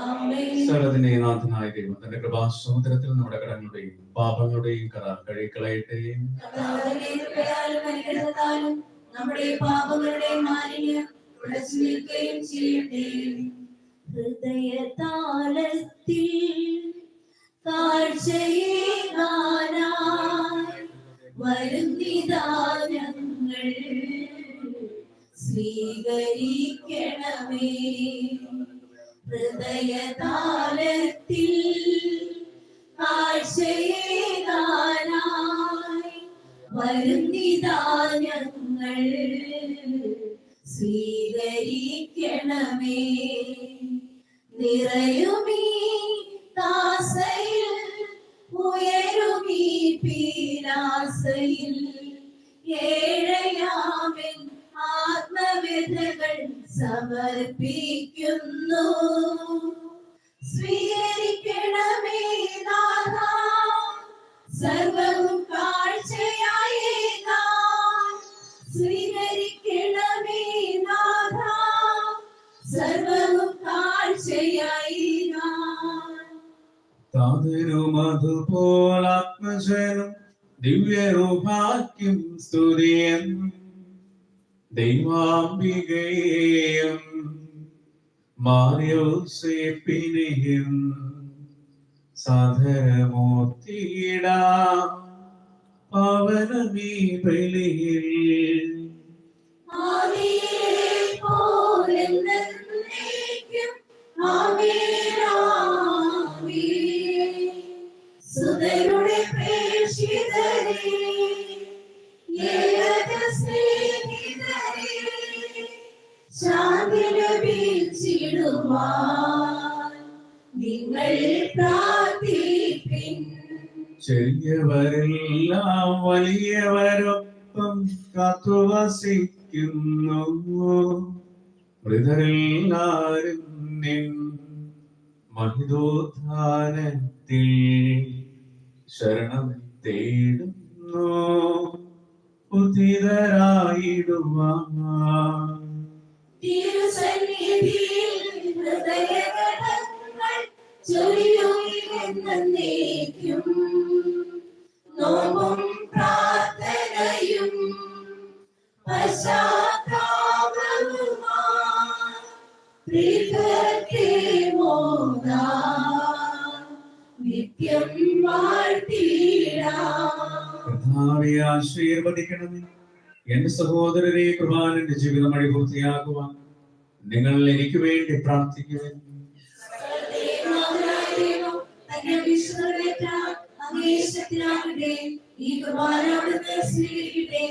ആമേൻ. സകലത്തിനെ നാഥനായ ദൈവം തന്റെ കൃപാസമുദ്രത്തിൽ നമ്മുടെ കടങ്ങളുടെയും പാപങ്ങളുടെയും കറ കഴുകിക്കളയട്ടെ. കർത്താവിന്റെ കൃപയാലും അനുഗ്രഹത്താലും നമ്മുടെ പാപങ്ങളുടെ മാലിന്യം തുടച്ചു നീക്കുകയും ചെയ്യട്ടെ. ഹൃദയതാളത്തിൽ കാഴ്ചയേകാനായി വരുന്നിതാ ഞങ്ങൾ, സ്വീകരിക്കണമേ. ഹൃദയതാളത്തിൽ കാഴ്ചയേകാനായി വരുന്നിതാ ഞങ്ങൾ, സ്വീകരിക്കണമേ. നിറയുമീ താസയിൽ ഉയരുമീ പീലാസയിൽ ഏഴയാമൻ ആത്മവ്യഥകൾ സമർപ്പിക്കുന്നു. സ്വീകരിക്കണമേ നാഥാ, സർവവും കാഴ്ചയായേകാൻ. സ്വീകരിക്കണമേ നാഥാ, സർവവും കാഴ്ചയായേകാൻ. താതനും അതുപോൽ ആത്മജനും ദിവ്യരൂപാക്കും സ്തുതിയും ദൈവാംബികയെയും മാർയോസേപ്പിനെയും സാധനമൂർത്തിയിടാം പവനമീ ബലിയിൽ. സുതരുടെ പ്രേക്ഷിതരേ, ഏക സ്നേഹിതരേ, ശാന്തി ലഭിച്ചിടുവാൻ നിങ്ങൾ പ്രാർത്ഥിപ്പിൻ. ചെറിയവരെല്ലാം വലിയവരൊപ്പം കാത്തുവസിക്കുന്നു. മൃതരെല്ലാരും നിൻ മഹിതോത്ഥാനത്തിൽ ശരണം തേടുന്നു. ഉദിതരായിടുവാൻ തിരുസന്നിധിയിൽ ഹൃദയകടങ്ങൾ ചൊരിയുമെന്നേക്കും. നോമ്പും പ്രാർത്ഥനയും പശ്ചാത്താപവുമായി പ്രിയത്തെ മോദാൻ നിത്യം വാഴ്ത്തിടാം. കർത്താവേ, ആശീർവദിക്കണമേ. എന്റെ സഹോദരരെ, കൃപാനന്റെ ജീവിതം വഴി പൂർത്തിയാക്കുവാൻ നിങ്ങൾ എനിക്ക് വേണ്ടി പ്രാർത്ഥിക്കുവാൻ. ഈ കുർബാന അവിടുന്ന് സ്വീകരിക്കട്ടെ.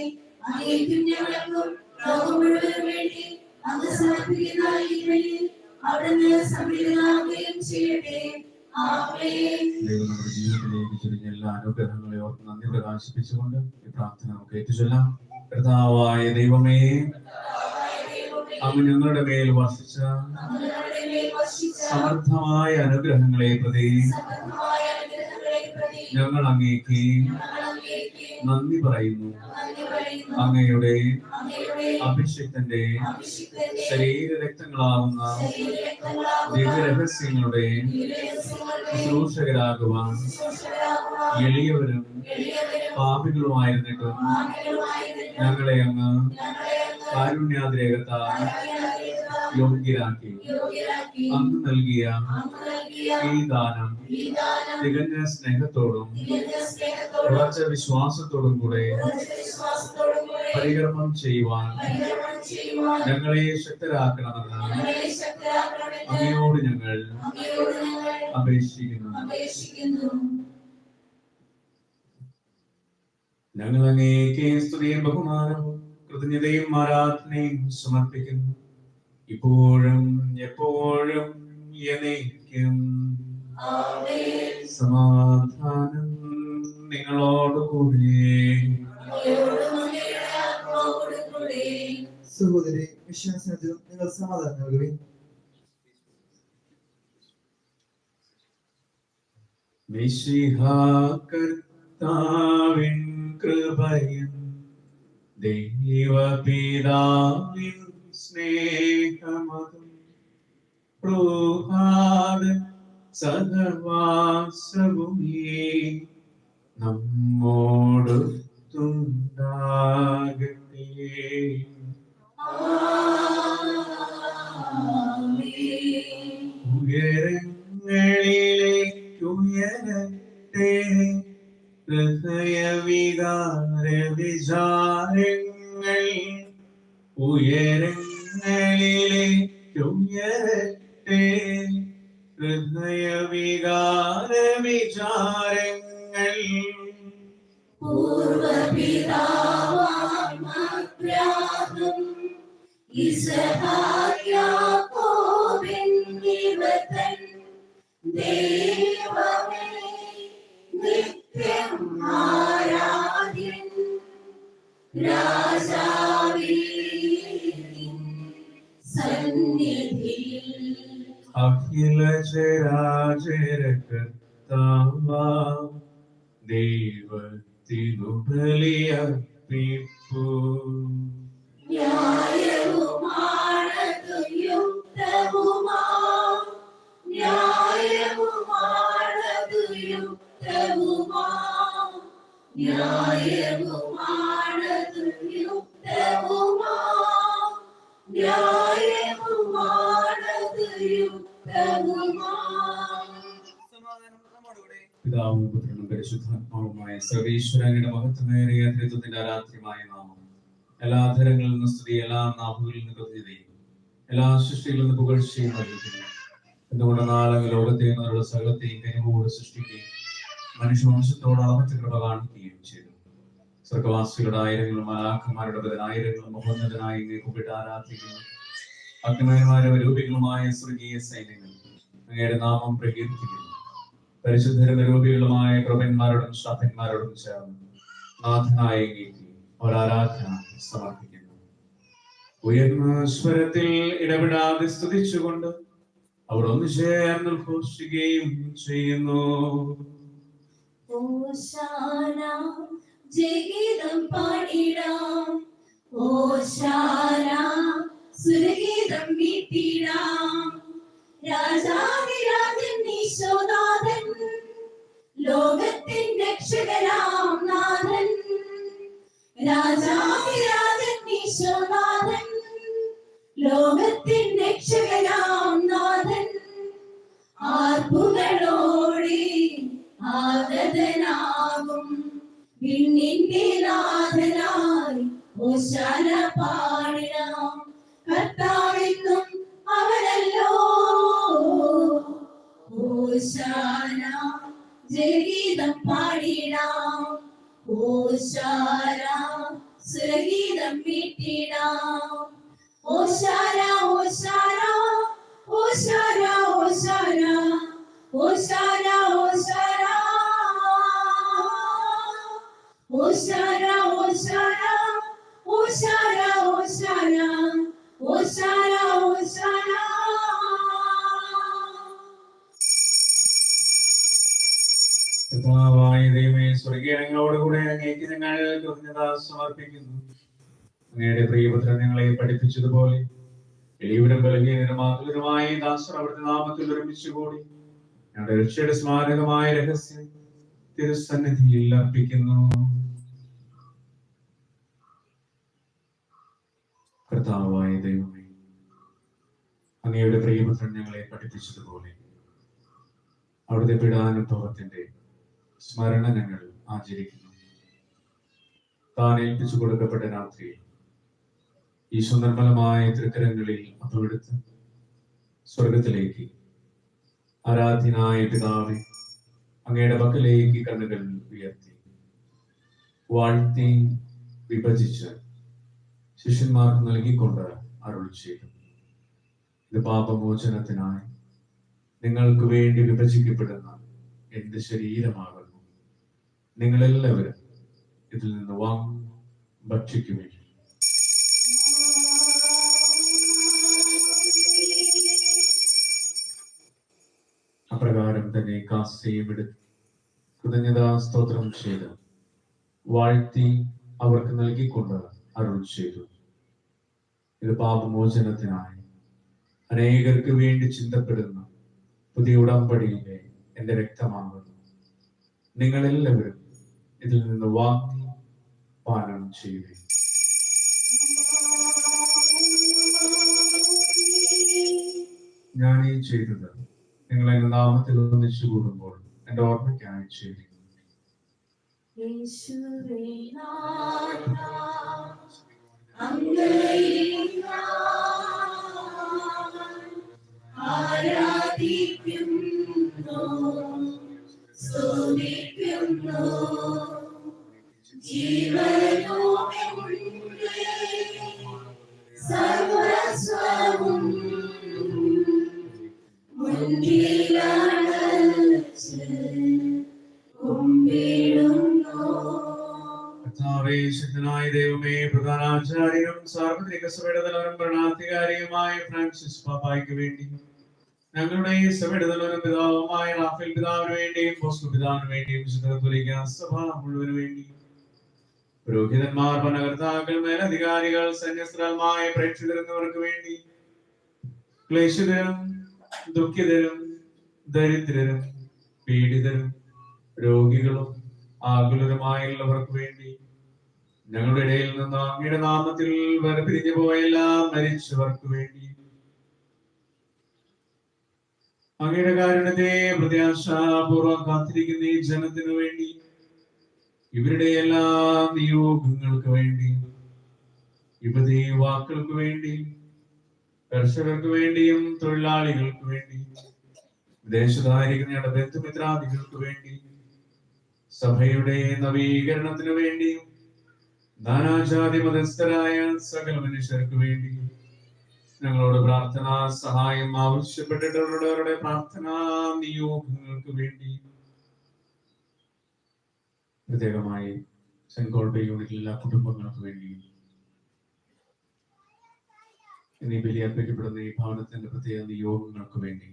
അങ്ങേക്കും ഞങ്ങൾക്കും ലോകം മുഴുവനും വേണ്ടി അങ്ങ് സമർപ്പിക്കുന്ന ഈ വഴിയിൽ അവിടുന്ന് സംപ്രീതനാവുകയും ചെയ്യട്ടെ. ആമേൻ. ദൈവം നമ്മുടെ ജീവിതത്തിലേക്ക് ചൊരിഞ്ഞ എല്ലാ അനുഗ്രഹങ്ങളെ ഓർത്ത് നന്ദി പ്രകാശിപ്പിച്ചുകൊണ്ട് ഈ പ്രാർത്ഥന നമുക്ക് ഏറ്റുചൊല്ലാം. കർത്താവായ ദൈവമേ, അങ്ങ് ഞങ്ങളുടെ മേൽ വർഷിച്ച സമർത്ഥമായ അനുഗ്രഹങ്ങളെ പ്രതി ഞങ്ങൾ അങ്ങേക്ക് നന്ദി പറയുന്നു. അങ്ങയുടെ അഭിഷിക്തന്റെ ശരീരരക്തങ്ങളാവുന്ന ദിവ്യരഹസ്യങ്ങളുടെ ശുശ്രൂഷകരാകുവാൻ എളിയവരും പാപികളുമായിരുന്നിട്ടും ഞങ്ങളെ അങ്ങ് കാരുണ്യാതിരേകത്താൽ യോഗ്യരാക്കി. അങ്ങ് നൽകിയ ഈ ദാനം തികഞ്ഞ സ്നേഹത്തോടും ഉറച്ച വിശ്വാസത്തോടും കൂടെ പരികർമ്മം ചെയ്യുവാൻ ഞങ്ങളെ ശക്തരാക്കണമെന്ന് അങ്ങയോട് ഞങ്ങൾ അപേക്ഷിക്കുന്നു. ഞങ്ങൾ അങ്ങേക്ക് സ്തുതിയും ബഹുമാനവും കൃതജ്ഞതയും ആരാധനയും സമർപ്പിക്കുന്നു, ഇപ്പോഴും എപ്പോഴും എന്നേക്കും. സമാധാനം നിങ്ങളോടുകൂടി. സഹോദരി, വിശ്വാസത്തിൽ നിങ്ങൾ സമാധാനം നൽകുവിൻ. മിശിഹാ-കർത്താവിൻ കൃപയും ദൈവപിതാവിൻ സ്നേഹമതും പ്രൂഹാദ് സഹവാസവുമേ നമ്മോടൊത്തുണ്ടാകട്ടെ. ഉയരങ്ങളിലേക്കുയരട്ടെ ഹൃദയവികാര വിചാരങ്ങൾ, ഉയരങ്ങളിലേക്കുയരട്ടെ ഹൃദയവികാര വിചാരങ്ങൾ. പൂർവപിതാവാം അബ്രാഹാം ഇസ്ഹാക്ക് യാക്കോബ് എന്നിവതൻ ദൈവമേ നിത്യം ആരാധ്യൻ രാജാവേ നിൻ സന്നിധിയിൽ അഖില ചരാചര കർത്താവാം ദൈവത്തിനു ബലിയർപ്പിപ്പൂ. ന്യായവുമാണതു യുക്തവുമാം, ന്യായവുമാണതു യുക്തവുമാം, ന്യായവുമാണതു യുക്തവുമാം, ന്യായവുമാണതു യുക്തവുമാം. സമാധാനം നമ്മോടുകൂടെ. പിതാവും പുത്രനും പരിശുദ്ധാത്മാവുമായ സർവീശ്വരങ്ങളുടെ മഹത്വമേറിയ ത്രിത്വത്തിന്റെ ആരാധ്യമായ നാമം എല്ലാ ധരങ്ങളിൽ നിന്ന് സ്തുതി, എല്ലാ നാവുകളിൽ നിന്ന് കൃത്യതയും എല്ലാ സൃഷ്ടികളിൽ നിന്ന് പുകഴ്ചയും നൽകുന്നു. എന്തുകൊണ്ട് നാളെ ലോകത്തെ നിന്നുള്ള സകലത്തെയും കനിവോട് സൃഷ്ടിക്കുകയും മനുഷ്യവംശത്തോട് അളവറ്റ കൃപ കാണിക്കുകയും ചെയ്തു. സ്വർഗവാസികളുടെ ആയിരങ്ങളും മലാഖമാരുടെ പതിനായിരങ്ങളും മഹോന്നതനായി കുപ്പിട്ട് ആരാധിക്കുന്നു. അഗ്നിമയന്മാരും രൂപികളുമായ സ്വർഗീയ സൈന്യങ്ങൾ അങ്ങയുടെ നാമം പ്രകീർത്തിക്കുന്നു. പരിശുദ്ധരും രൂപികളുമായ പ്രഭന്മാരോടും ശ്രാപ്പന്മാരോടും ചേർന്ന് നാഥനായ അങ്ങേക്ക് ഒരാരാധന സമർപ്പിക്കുന്നു. ഉയർന്ന സ്വരത്തിൽ ഇടപെടാതെ സ്തുതിച്ചുകൊണ്ട് അവർ ഒന്ന് ചേർന്ന് ഘോഷിക്കുകയും ചെയ്യുന്നു. ഓശാന ജയഗീതം പാടിടാം, ഓശാന സുരഗീതം മീട്ടിടാം. രാജാതിരാജൻ ഈശോനാഥൻ, ലോകത്തിൻ രക്ഷകനാം നാഥൻ. രാജാതിരാജൻ ഈശോനാഥൻ, ലോകത്തിൻ രക്ഷകനാം നാഥൻ. ആർപ്പുകളോടെ ആഗതനാകും വിണ്ണിന്റെ നാഥനായി ഓശാന പാടിടാം. കർത്താവെന്നും അവനല്ലോ ഓശാന ജയഗീതം പാടിടാം, ഓശാന സുരഗീതം മീട്ടിടാം. Hosanna, Hosanna, Hosanna, Hosanna, Hosanna, Hosanna. Hosanna, Hosanna, Hosanna, Hosanna, Hosanna, Hosanna. കർത്താവായ ദൈവമേ, സ്വർഗീയങ്ങളോടുകൂടെ അങ്ങേക്ക് ഞങ്ങൾ കൃതജ്ഞത സമർപ്പിക്കുന്നു. അങ്ങയുടെ പ്രിയപുത്രൻ ഞങ്ങളെ പഠിപ്പിച്ചതുപോലെ എളിയവരും ബലഹീനരും ആകുലരുമായി ദാസർ അവിടുത്തെ നാമത്തിൽ ഒരുമിച്ച് കൂടി ഞങ്ങളുടെ രക്ഷയുടെ സ്മാരകമായ രഹസ്യം തിരുസന്നിധിയിൽ അർപ്പിക്കുന്നു. കർത്താവായ ദൈവമേ, അങ്ങയുടെ പ്രിയപുത്രൻ ഞങ്ങളെ പഠിപ്പിച്ചതുപോലെ അവിടുത്തെ പീഡാനുഭവത്തിന്റെ സ്മരണ ഞങ്ങൾ ആചരിക്കുന്നു. താൻ ഏൽപ്പിച്ചു കൊടുക്കപ്പെട്ട രാത്രിയിൽ ഈശോ നിർമ്മലമായ തൃക്കരങ്ങളിൽ അപ്പമെടുത്ത് സ്വർഗത്തിലേക്ക് ആരാധ്യനായ പിതാവേ, അങ്ങയുടെ പക്കലേക്ക് കണ്ണുകൾ ഉയർത്തി വാഴ്ത്തി വിഭജിച്ച് ശിഷ്യന്മാർക്ക് നൽകിക്കൊണ്ട് അരുളി ചെയ്തു, ഇത് പാപമോചനത്തിനായി നിങ്ങൾക്ക് വേണ്ടി വിഭജിക്കപ്പെടുന്ന എന്റെ ശരീരമാകുന്നു. നിങ്ങളെല്ലാവരും ഇതിൽ നിന്ന് വാങ്ങി ഭക്ഷിക്കുമേ. അപ്രകാരം തന്നെ കാസയും എടുത്ത് കൃതജ്ഞതാ സ്തോത്രം ചെയ്ത് വാഴ്ത്തി അവർക്ക് നൽകിക്കൊണ്ട് അരുളി ചെയ്തു, ഇത് പാപമോചനത്തിനായി അനേകർക്ക് വേണ്ടി ചിന്തപ്പെടുന്ന പുതിയ ഉടമ്പടിയിലെ എന്റെ രക്തമാകുന്നു. നിങ്ങളെല്ലാവരും ഇതിൽ നിന്ന് വാങ്ങി പാനം ചെയ്യുക. ഞാൻ ഈ ചെയ്തത് നിങ്ങൾ എന്റെ നാമത്തിൽ ഒന്നിച്ചു കൂടുമ്പോൾ എന്റെ ഓർമ്മയ്ക്കായി ചെയ്യുന്നു. ആരാധിക്കുന്നു, സ്തുതിക്കുന്നു, ജീവനോടെ സർവസ്വവും മുൻപിലണച്ച് കുമ്പിടുന്നു. ശക്തനായ ദൈവമേ, പ്രധാനാചാര്യനും സാർവത്രിക സഭയുടെ തലവനും ഭരണാധികാരിയുമായ ഫ്രാൻസിസ് പാപ്പായ്ക്ക് വേണ്ടി, ഞങ്ങളുടെ ഈ സഭയുടെ തലവനും പിതാവുമായ റാഫേൽ പിതാവിന് വേണ്ടിയും ബോസ്കോ പിതാവിന് വേണ്ടിയും വിശുദ്ധ കത്തോലിക്ക സഭ മുഴുവന് വേണ്ടി, പുരോഹിതന്മാർ, ഭരണകർത്താക്കൾ, മേലധികാരികൾ, സന്യസ്തരമായ പ്രേക്ഷിതർ എന്നിവർക്ക് വേണ്ടി, ക്ലേശിതരും ദുഃഖിതരും ദരിദ്രരും പീഡിതരും രോഗികളും ആകുലരുമായുള്ളവർക്ക് വേണ്ടി, ഞങ്ങളുടെ ഇടയിൽ നിന്ന് അങ്ങയുടെ നാമത്തിൽ വേർപിരിഞ്ഞു പോയെല്ലാം മരിച്ചവർക്ക് വേണ്ടി, അങ്ങയുടെ കാരുണ്യത്തെ പ്രത്യാശാപൂർവ്വം കാത്തിരിക്കുന്ന ഈ ജനത്തിനു വേണ്ടി, ഇവരുടെ എല്ലാ നിയോഗങ്ങൾക്ക് വേണ്ടി, യുവതി യുവാക്കൾക്ക് വേണ്ടി, കർഷകർക്ക് വേണ്ടിയും തൊഴിലാളികൾക്ക് വേണ്ടി, വിദേശത്തായിരിക്കുന്ന ഞങ്ങളുടെ ബന്ധുമിത്രാദികൾക്ക് വേണ്ടി, സഭയുടെ നവീകരണത്തിനു വേണ്ടിയും നാനാജാതി മതസ്ഥരായ സകല മനുഷ്യർക്ക് വേണ്ടി, ഞങ്ങളോട് പ്രാർത്ഥനാ സഹായം ആവശ്യപ്പെട്ടിട്ടുള്ളവരുടെ പ്രാർത്ഥനാ നിയോഗങ്ങൾക്ക് വേണ്ടി, പ്രത്യേകമായി സെന്റ് ഗോൾബെ യൂണിറ്റിലെ എല്ലാ കുടുംബങ്ങൾക്ക് വേണ്ടി, എന്നീ ബലിയർപ്പിക്കപ്പെടുന്ന ഈ ഭവനത്തിന്റെ പ്രത്യേക നിയോഗങ്ങൾക്ക് വേണ്ടി,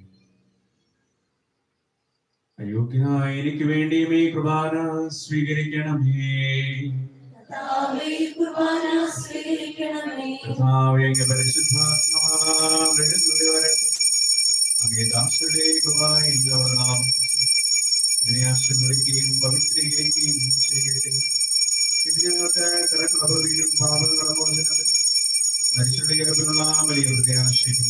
അയോഗ്യനായ എനിക്ക് വേണ്ടിയും ഈ കുർബാന സ്വീകരിക്കണമേ. കർത്താവേ, കുർബാന സ്വീകരിക്കണമേ. കർത്താവേ, അങ്ങ് പരിശുദ്ധാത്മാവ് എഴുന്നള്ളി വരട്ടെ. അങ്ങേ ദാസരുടെ കുർബാനയിൽ അവിടെ നാമത്തിൽ ഇതിനെ ആശീർവദിക്കുകയും പവിത്രീകരിക്കുകയും ചെയ്യട്ടെ. ഇത് ഞങ്ങൾക്ക് കടങ്ങളുടെ പ്രതിയും പാപങ്ങളുടെ മോചനത്തിൽ മരിച്ചയുടെ കിടപ്പിനുള്ള വലിയ പ്രത്യാശയും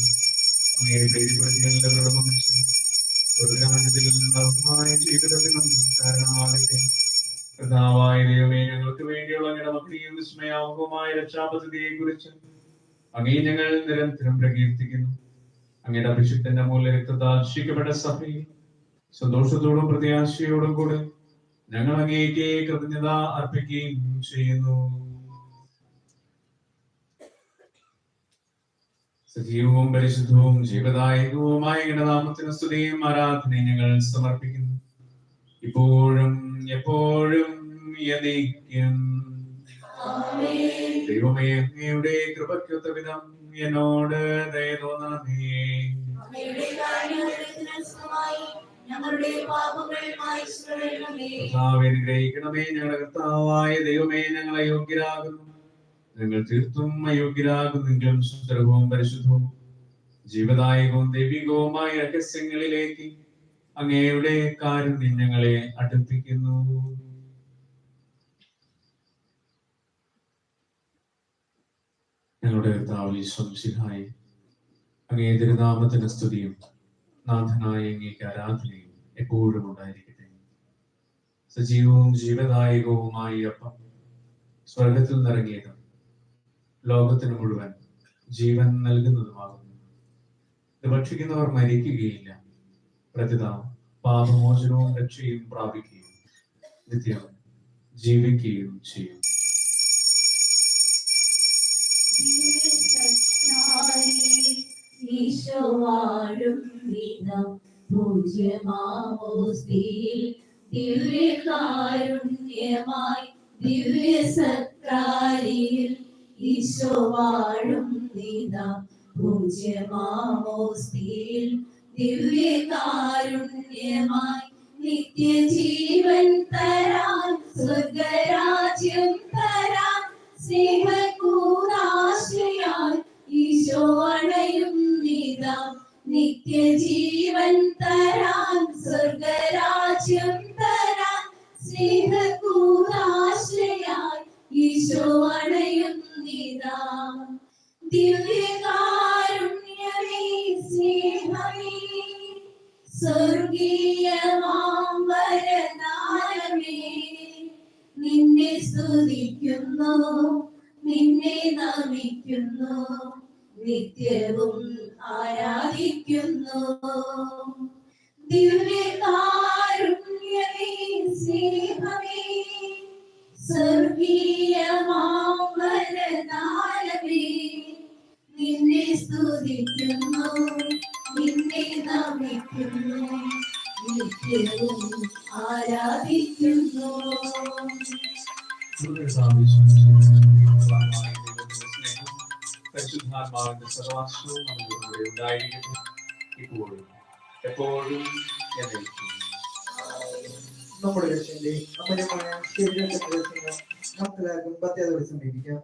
അങ്ങയെ പ്രീതിപ്പെടുത്തി എല്ലാവരോടും ഒന്നിച്ച് സ്വർഗ്ഗരാജ്യത്തിൽ നവമായ ജീവിതത്തിനും കാരണമാകട്ടെ. കർത്താവായ ദൈവമേ, ഞങ്ങൾക്ക് വേണ്ടിയുള്ള അങ്ങയുടെ ഭക്തിയും വിസ്മയാവകവുമായ രക്ഷാപദ്ധതിയെ കുറിച്ച് അങ്ങേ ഞങ്ങൾ നിരന്തരം പ്രകീർത്തിക്കുന്നു. അങ്ങയുടെ അഭിഷിക്തന്റെ മൂല്യ രക്തത്താൽ രക്ഷിക്കപ്പെട്ട സഭയിൽ സന്തോഷത്തോടും പ്രത്യാശയോടും കൂടെ ഞങ്ങൾ അങ്ങേക്ക് കൃതജ്ഞത അർപ്പിക്കുകയും ചെയ്യുന്നു. സജീവവും പരിശുദ്ധവും ജീവദായകവുമായ നാമത്തിന് സ്തുതിയും ആരാധനയും ഞങ്ങൾ സമർപ്പിക്കുന്നു, ഇപ്പോഴും എപ്പോഴും എന്നേക്കും. ദൈവമേ, അങ്ങയുടെ കൃപയ്ക്കൊത്ത വിധം എന്നോട് ദയ തോന്നണമേ. ഞങ്ങളുടെ പാപങ്ങൾ മായ്ച്ചു കളയണമേ. കർത്താവേ, അനുഗ്രഹിക്കണമേ. ഞങ്ങളുടെ കർത്താവായ ദൈവമേ, ഞങ്ങൾ അയോഗ്യരാകുന്നു, ഞങ്ങൾ തീർത്തും അയോഗ്യരാകുന്നെങ്കിലും സുന്ദരവും പരിശുദ്ധവും ജീവദായകവും ദൈവികവുമായ രഹസ്യങ്ങളിലേക്ക് അങ്ങയുടെ കാരുണ്യം ഞങ്ങളെ അടുപ്പിക്കുന്നു. ഞങ്ങളുടെ കർത്താവ് ശംസിഹായി അങ്ങേ തിരുനാമത്തിന് സ്തുതിയും നാഥനായ അങ്ങേക്ക് ആരാധനയും എപ്പോഴും ഉണ്ടായിരിക്കട്ടെ. സജീവവും ജീവദായകവുമായി അപ്പം സ്വർഗത്തിൽ നിറങ്ങിയതും ലോകത്തിന് മുഴുവൻ ജീവൻ നൽകുന്നതുമാകുന്നു. ഇത് ഭക്ഷിക്കുന്നവർ മരിക്കുകയില്ല, പ്രത്യുത പാപമോചനവും രക്ഷയും പ്രാപിക്കുകയും നിത്യം ജീവിക്കുകയും ചെയ്യും. ഈശോ വാഴും വിധം പൂജ്യമാമോസ്തിയിൽ ദിവ്യകാരുണ്യമായി ദിവ്യസക്രാരിയിൽ ഈശോ വാഴും വിധം പൂജ്യമാമോസ്തിയിൽ ദിവ്യകാരുണ്യമായി നിത്യജീവൻ തരാൻ സ്വർഗരാജ്യം തരാൻ സ്നേഹക്കൂടാശ്രയായി ഈശോ അണയും നിതാ. നിത്യജീവൻ തരാൻ സ്വർഗരാജ്യം തരാൻ സ്നേഹക്കൂടാശ്രയായി ഈശോ അണയും നിതാ. ദിവ്യകാരുണ്യമേ സ്നേഹമേ സ്വർഗീയമാം വരദാനമേ, നിന്നെ സ്തുതിക്കുന്നു, നിന്നെ നമിക്കുന്നു, നിത്യവും ആരാധിക്കുന്നു. ദിവ്യകാരുണ്യമേ സ്നേഹമേ സ്വർഗീയമാം വരദാനമേ, നിന്നെ സ്തുതിക്കുന്നു, നിന്നെ നമിക്കുന്നു, നിത്യവും ആരാധിക്കുന്നു. പരിശുദ്ധാത്മാവിന്റെ സർവാംശവും നമ്മുടെ ഉണ്ടായിരിക്കട്ടെ, ഇപ്പോഴും എപ്പോഴും എന്നേക്കും. നമ്മുടെ രക്ഷന്റെ അമരമായ ശരീരത്തിന്റെ നമുക്കെല്ലാവർക്കും പത്യാതോടെ സമീപിക്കാം.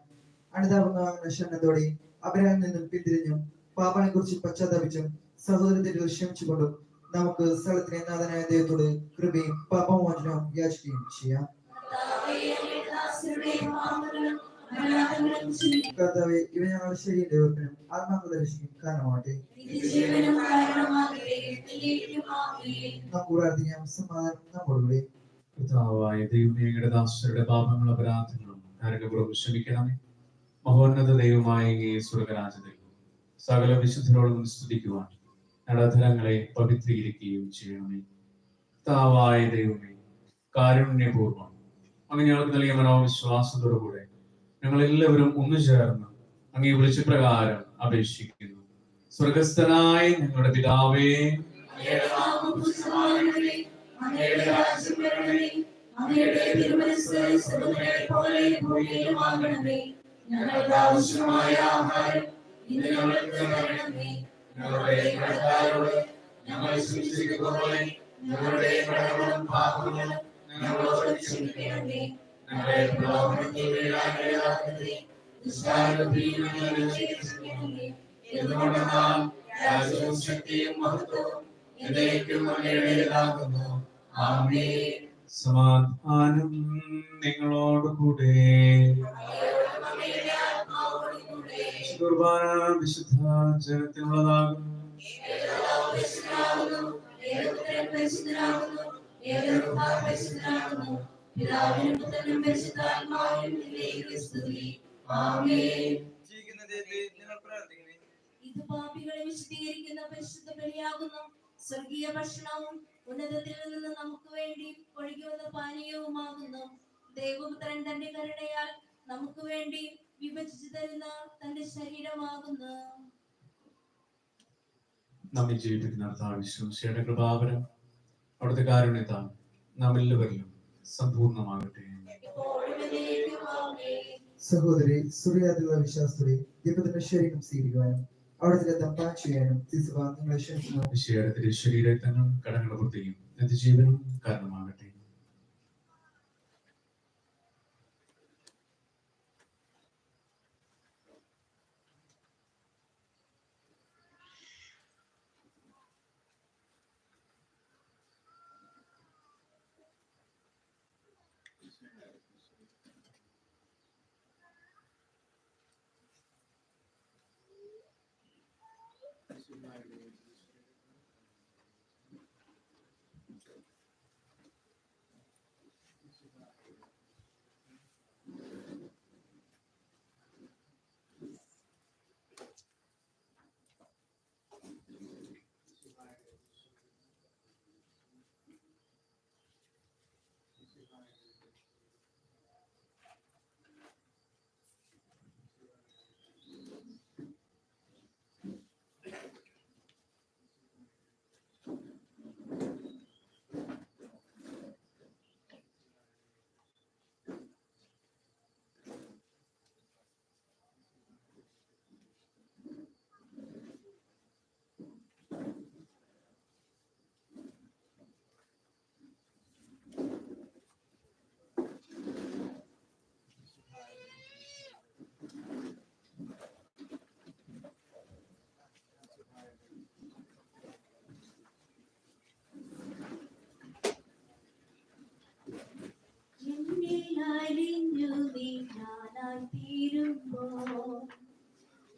അനുതാപുന്ന നശനത്തോടെ അവരിൽ നിന്നും പിന്തിരിഞ്ഞും പാപനെ കുറിച്ച് പശ്ചാത്തപിച്ചും സഹോദരത്തിന്റെ ക്ഷമിച്ചുകൊണ്ടും നമുക്ക് സ്ഥലത്തിലെ നാഥനായ ദൈവത്തോട് കൃപയും പാപമോചനവും യാചിക്കുകയും ചെയ്യാം. കർത്താവേ, ഇവ ഞങ്ങളുടെ ശരീരത്തിന്റെ ഉറപ്പിനും ആത്മാക്കളുടെ രക്ഷയ്ക്കും കാരണമാകട്ടെ. നമുക്ക് പ്രാർത്ഥിക്കാം. സമാധാനം നമ്മോടുകൂടെ. കർത്താവായ ദൈവമേ, അങ്ങയുടെ ദാസരുടെ പാപങ്ങളും അപരാധങ്ങളും കാരുണ്യപൂർവ്വം ക്ഷമിക്കണമേ. മഹോന്നത ദൈവമായ അങ്ങേ സ്വർഗ്ഗരാജ്യത്തിൽ സകല വിശുദ്ധരോടും സ്തുതിക്കുവാൻ ഞങ്ങളുടെ അധരങ്ങളെ പവിത്രീകരിക്കുകയും ചെയ്യണമേ. കർത്താവായ ദൈവമേ, കാരുണ്യപൂർവ്വം അങ്ങ് ഞങ്ങൾക്ക് നൽകിയ മനോവിശ്വാസത്തോടുകൂടെ ഞങ്ങൾ എല്ലാവരും ഒന്നു ചേർന്ന് അങ്ങേ വിളിച്ച പ്രകാരം അപേക്ഷിക്കുന്നു. സ്വർഗസ്ഥനായ ഞങ്ങളുടെ പിതാവേ, ഞങ്ങൾക്ക് ആവശ്യമായ ആഹാരം ഇന്ന് ഞങ്ങൾക്ക് തരണമേ. ഞങ്ങളുടെ കടക്കാരോട് ഞങ്ങൾ ക്ഷമിച്ചിരിക്കുന്നതുപോലെ ഞങ്ങളുടെ കടങ്ങളും പാപങ്ങളും ഞങ്ങളോട് ക്ഷമിക്കണമേ. ഞങ്ങളെ പ്രലോഭനത്തിൽ വീഴാനിടയാക്കരുതേ, ദുഷ്ടാരൂപിയിൽ നിന്ന് ഞങ്ങളെ രക്ഷിക്കണമേ. എന്തുകൊണ്ടെന്നാൽ രാജ്യവും ശക്തിയും മഹത്വവും എന്നേക്കും അങ്ങയുടേതാകുന്നു. ആമേൻ. സമാധാനം നിങ്ങളോടുകൂടെ. കുർബാന വിശുദ്ധ ജനത്തിനുള്ളതാകുന്നു. ജീവിക്കുന്ന ദൈവത്തെ നിങ്ങൾ പ്രാർത്ഥിക്കണേ. ഇത് പാപികളെ വിശദീകരിക്കുന്ന പരിശുദ്ധ ബലിയാകുന്നു. സ്വർഗീയ ഭക്ഷണവും ഉന്നതത്തിൽ നിന്ന് നമുക്ക് വേണ്ടി ഒഴുകി വന്ന പാനീയവുമാകുന്നു. ദൈവപുത്രൻ തന്റെ കരുണയാൽ നമുക്ക് വേണ്ടി വിഭജിച്ചു തരുന്ന തന്റെ ശരീരമാകുന്നു. നമ്മെ ജീവിപ്പിക്കുന്ന വിശ്വസിയുടെ കൃപാവരം അവിടുത്തെ കാരുണ്യത്താൽ നാം എല്ലാവരിലും സമ്പൂർണ്ണമാകട്ടെ. ഇപ്പോഴും എന്നേക്കും ആമേൻ. സഹോദരി സുറിയാതുള്ള വിശ്വാസത്തോടെ ദൈവത്തിന്റെ ശരീരം സ്വീകരിക്കുവാനും അവിടുത്തെ രക്തം പാനം ചെയ്യാനും തിരുസഭ നിങ്ങളെ ക്ഷണിക്കുന്നു. വിശുദ്ധ ശരീരത്തിനും കടങ്ങളുടെ വൃത്തിയും നിത്യജീവനും കാരണമാകട്ടെ.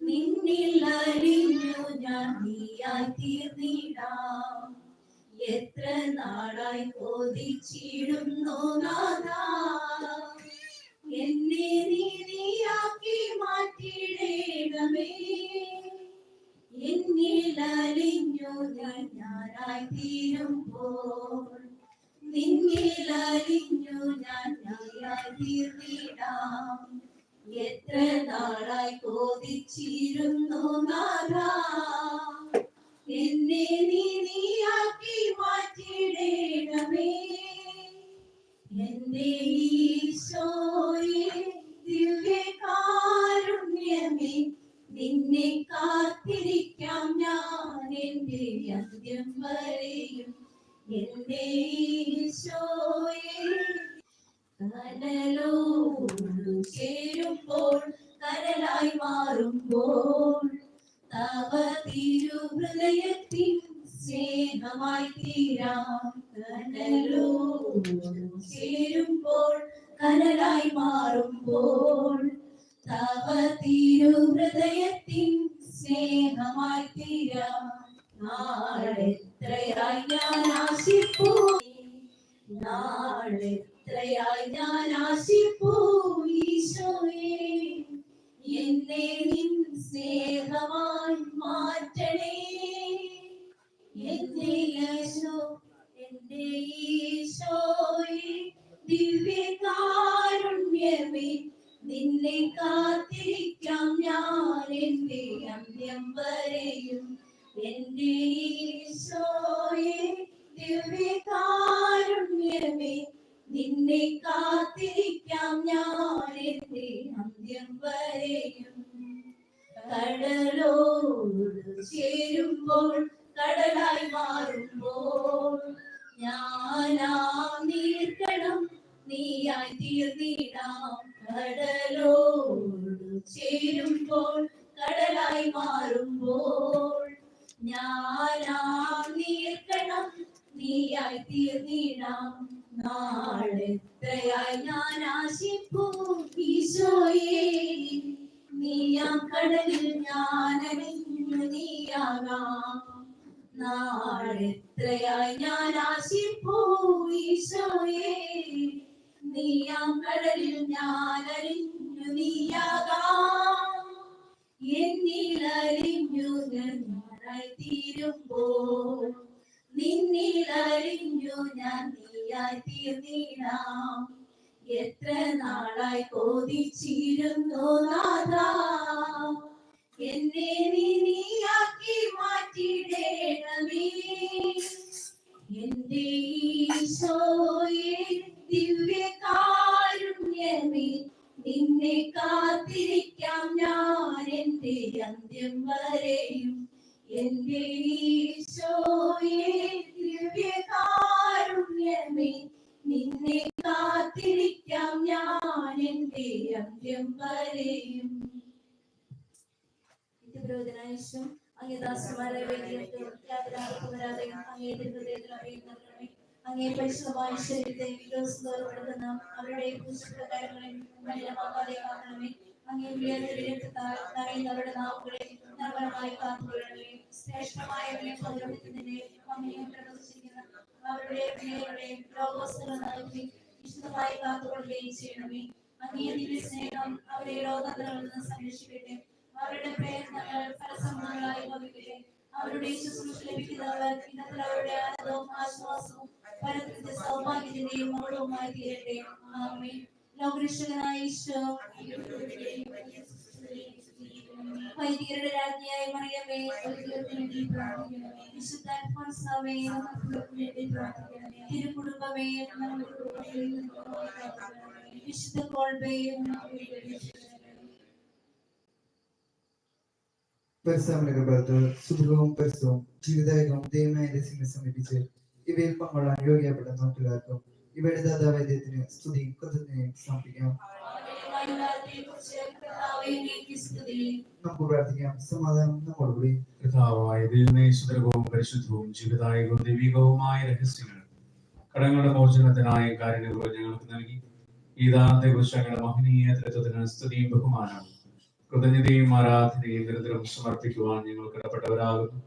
നിന്നിൽ അലിഞ്ഞു ഞാൻ നീയായി തീർന്നിടാം. എത്ര നാളായി കൊതിച്ചിടുന്നു നാഥാ, എന്നെ നീയാക്കി മാറ്റിടേണമേ. എന്നിൽ അലിഞ്ഞു ഞാനായി തീരുമ്പോൾ, നിന്നിൽ അലിഞ്ഞു ഞാൻ നീയായി തീർന്നിടാം. എത്ര നാളായി കൊതിച്ചിരുന്നു നാഥാ, എന്നെ നീയാക്കി മാറ്റിടേണമേ. എന്റെ ഈശോയെ ദിവ്യകാരുണ്യമേ, നിന്നെ കാത്തിരിക്കാം ഞാൻ എന്റെ അന്ത്യം വരെയും. എന്റെ ഈശോയെ കനലോടു ചേരുമ്പോൾ, കനലായി മാറുമ്പോൾ, തവ തിരുഹൃദയത്തിൻ സ്നേഹമായി തീരാം. കനലോടു ചേരുമ്പോൾ, കനലായി മാറുമ്പോൾ, തവ തിരുഹൃദയത്തിൻ സ്നേഹമായി തീരാം. നാളെത്രയായി ഞാൻ ആശിപ്പൂ, നാളെത്രയായി ഞാൻ ആശിപ്പൂ ഈശോയെ, എന്നെ നിൻ സ്നേഹമായി മാറ്റണേ. എന്റെ ഈശോയെ ദിവ്യകാരുണ്യമേ, നിന്നെ കാത്തിരിക്കാം ഞാൻ എന്റെ അന്ത്യം വരെയും. എന്റെ ഈശോയെ ദിവ്യകാരുണ്യമേ, നിന്നെ കാത്തിരിക്കാം ഞാൻ എന്റെ അന്ത്യം വരെയും. കടലോട് ചേരുമ്പോൾ, കടലായി മാറുമ്പോൾ, ഞാനാം നീർക്കണം നീയായി തീർന്നിടാം. കടലോട് ചേരുമ്പോൾ, കടലായി മാറുമ്പോൾ, ഞാനാം നീർക്കണം നീയായി തീർന്നിടാം. നാളെത്രയായി ഞാൻ ആശിപ്പൂ ഈശോയെ, നീയാം കടലിൽ ഞാൻ അലിഞ്ഞു നീയാകാം. നാളെത്രയായി ഞാൻ ആശിപ്പൂ ഈശോയെ, നീയാം കടലിൽ ഞാൻ അലിഞ്ഞു നീയാകാം. എന്നിൽ അലിഞ്ഞു ഞാനായി തീരുമ്പോൾ, നിന്നിൽ അലിഞ്ഞു ഞാൻ നീയായി തീർന്നിടാം. എത്ര നാളായി കൊതിച്ചിരുന്നു നാഥാ, എന്നെ നീയാക്കി മാറ്റിടേ എന്റെ ഈശോയെ ദിവ്യകാരുണ്യമേ നിന്നെ കാത്തിരിക്കാം ഞാൻ എന്റെ അന്ത്യം വരെയും. എന്റെ ഈശോയെ ദിവ്യകാരുണ്യമേ നിന്നെ കാത്തിരിക്കാം ഞാൻ എന്റെ അന്ത്യം വരെയും. നിത്യപ്രയോജനാവശ്യം അങ്ങേ ദാസന്മാരെ വേണ്ടിയിട്ട് യാതൊരാൾക്കുവരാതെ അങ്ങേ ഹൃദയത്തിൽ അറിയുന്നവരെ അങ്ങേ പരിശുദ്ധമായ ശരീരത്തെ വിരോധപ്പെടുത്തുന്ന അവരുടെ കാര്യങ്ങളെ മലിനമാകാതെ കാക്കണമേ. അങ്ങേ വിളിയാതിരത്താൽ നരയുന്നവരുടെ നാവുകളെ നിർമ്മലമായി കാത്തുകൊള്ളണമേ. ശ്രേഷ്ഠമായവരെ പൗരോഹിത്യത്തിന്റെ അങ്ങയെ പ്രദർശിക്കുന്ന അവരുടെ ക്രിയകളെയും രോഗവസ്തുക്കൾ നൽകി വിശുദ്ധമായി കാത്തുകൊള്ളുകയും ചെയ്യണമേ. അങ്ങേ ദിവ്യ സ്നേഹം അവരെ രോഗങ്ങളിൽ നിന്ന് സംരക്ഷിക്കട്ടെ. അവരുടെ പ്രയത്നങ്ങൾ ഫലസമൃദ്ധങ്ങളായി ഭവിക്കട്ടെ. അവരുടെ ശുശ്രൂഷ ലഭിക്കുന്നവർ ഇന്നത്തിൽ അവരുടെ ആനന്ദവും ആശ്വാസവും പരത്തിന്റെ സൗഭാഗ്യത്തിന്റെയും മൗളവുമായി തീരട്ടെ. ആമേൻ. ലോകരക്ഷകനായ ഈശോ, വൈദികരുടെ രാജ്ഞിയായ മറിയമേ, വിശുദ്ധ അൽഫോൻസാമേ, തിരുക്കുടുംബമേ, വിശുദ്ധ കോൾബയും പരിശ്രമങ്ങളുടെ സുഖവും പരിസരവും ജീവിതായകവും ദൈവമായ രഹസ്യങ്ങൾ സമീപിച്ച് ഇവയിൽ പങ്കൊള്ളാൻ യോഗ്യപ്പെട്ട നാട്ടുകാർക്കും ഇവയുടെ ദാതാവൈദ്യത്തിന് സ്തുതി കൃതജ്ഞതയും സമർപ്പിക്കാം. നമുക്ക് പ്രാർത്ഥിക്കാം. സമാധാനം നമ്മോടുകൂടി. കർത്താവായ ദൈവമേ, സുദൃഢവും പരിശുദ്ധവും ജീവിതായകവും ദൈവികവുമായ രഹസ്യങ്ങൾ കടങ്ങളുടെ മോചനത്തിനായ കാരുണ്യപൂർവ്വം ഞങ്ങൾക്ക് നൽകി ഈ ദാനത്തെ കുറിച്ച് ഞങ്ങളുടെ മഹനീയ തത്വത്തിന് സ്തുതിയും ബഹുമാനവും കൃതജ്ഞതയും ആരാധനയും നിരന്തരം സമർപ്പിക്കുവാൻ ഞങ്ങൾ കടപ്പെട്ടവരാകുന്നു.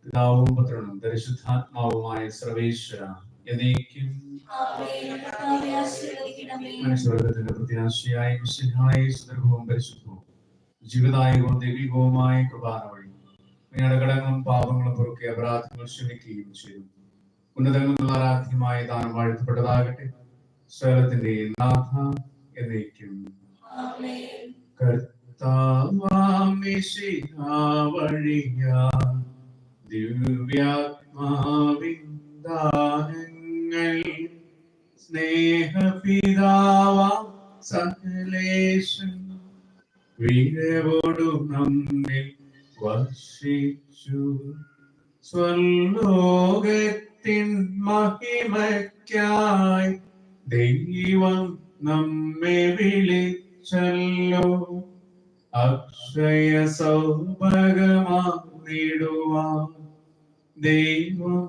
പിതാവും പുത്രനും പരിശുദ്ധാത്മാവുമായ സർവേശ്വര എന്നേക്കും. മനുഷ്യവർഗത്തിന്റെ പ്രത്യാശയായ മിശിഹായ സുദൃഢവും പരിശുദ്ധവും ജീവിതായകവും ദൈവികവുമായ കൃപാന വഴി ഞങ്ങളുടെ കടങ്ങളും പാപങ്ങളും പൊറുക്കി അപരാധങ്ങൾ ക്ഷമിക്കുകയും ചെയ്തു. ഉന്നതങ്ങളിൽ ആരാധ്യമായ ദാനം വാഴ്ത്തപ്പെട്ടതാകട്ടെ. സ്വലത്തിന്റെ നാഥ എന്നേക്കും. ദിവ്യാത്മാവിൻ ദാനങ്ങൾ സ്നേഹപിതാവാം സകലേശൻ വീരവോടും നമ്മിൽ വർഷിച്ചു. സ്വർലോകത്തിൻ മഹിമയ്ക്കായി ദൈവം നമ്മെ വിളിച്ചല്ലോ. അക്ഷയ സൗഭഗമായിടുവാൻ ദൈവം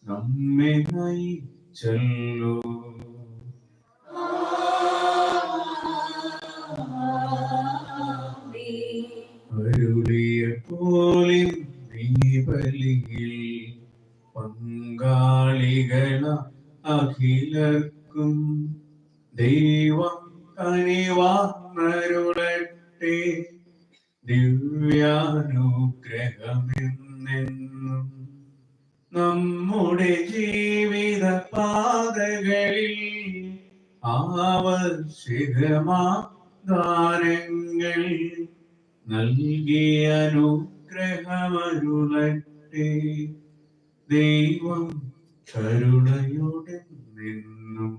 നമ്മെ നയിച്ചല്ലോ. അരുളിയ പോലെ നീ ബലിയിൽ പങ്കാളികള അഖിലർക്കും ദൈവം കനിവാർന്നരുളട്ടെ. ദിവ്യാനുഗ്രഹമെന്നെന്നും നമ്മുടെ ജീവിത പാതകളിൽ ആവശ്യകമാ ദാനങ്ങൾ നൽകിയ അനുഗ്രഹമരുളട്ടെ. ദൈവം കരുണയോടെ നിന്നും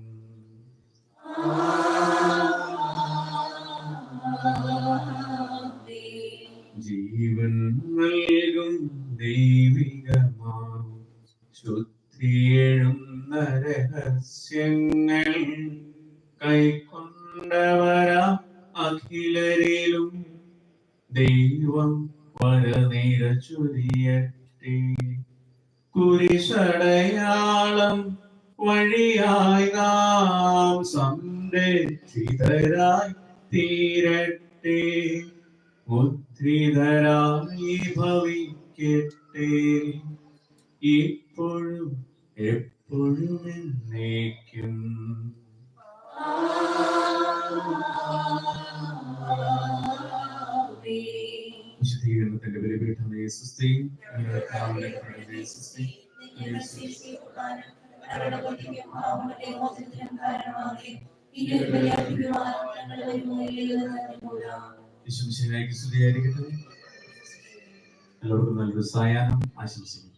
ജീവൻ നൽകും ദൈവികമാം ശുദ്ധിയെഴുന്ന രഹസ്യങ്ങൾ കൈക്കൊണ്ടവരാ അഖിലരിലും ദൈവം വരനിര ചൊരിയട്ടെ. കുരിശടയാളം വഴിയായി നാം സംരക്ഷിതരായി തീരട്ടെ. മുദ്രിതരായി ഭവിക്കട്ടെ. ഇപ്പോഴും എപ്പോഴും എന്നേക്കും. വിശുദ്ധീകരണത്തിന്റെ ബലിപീഠമേ സ്വസ്തി. എല്ലാവർക്കും നല്ലൊരു സായാഹ്നം ആശംസിക്കുന്നു.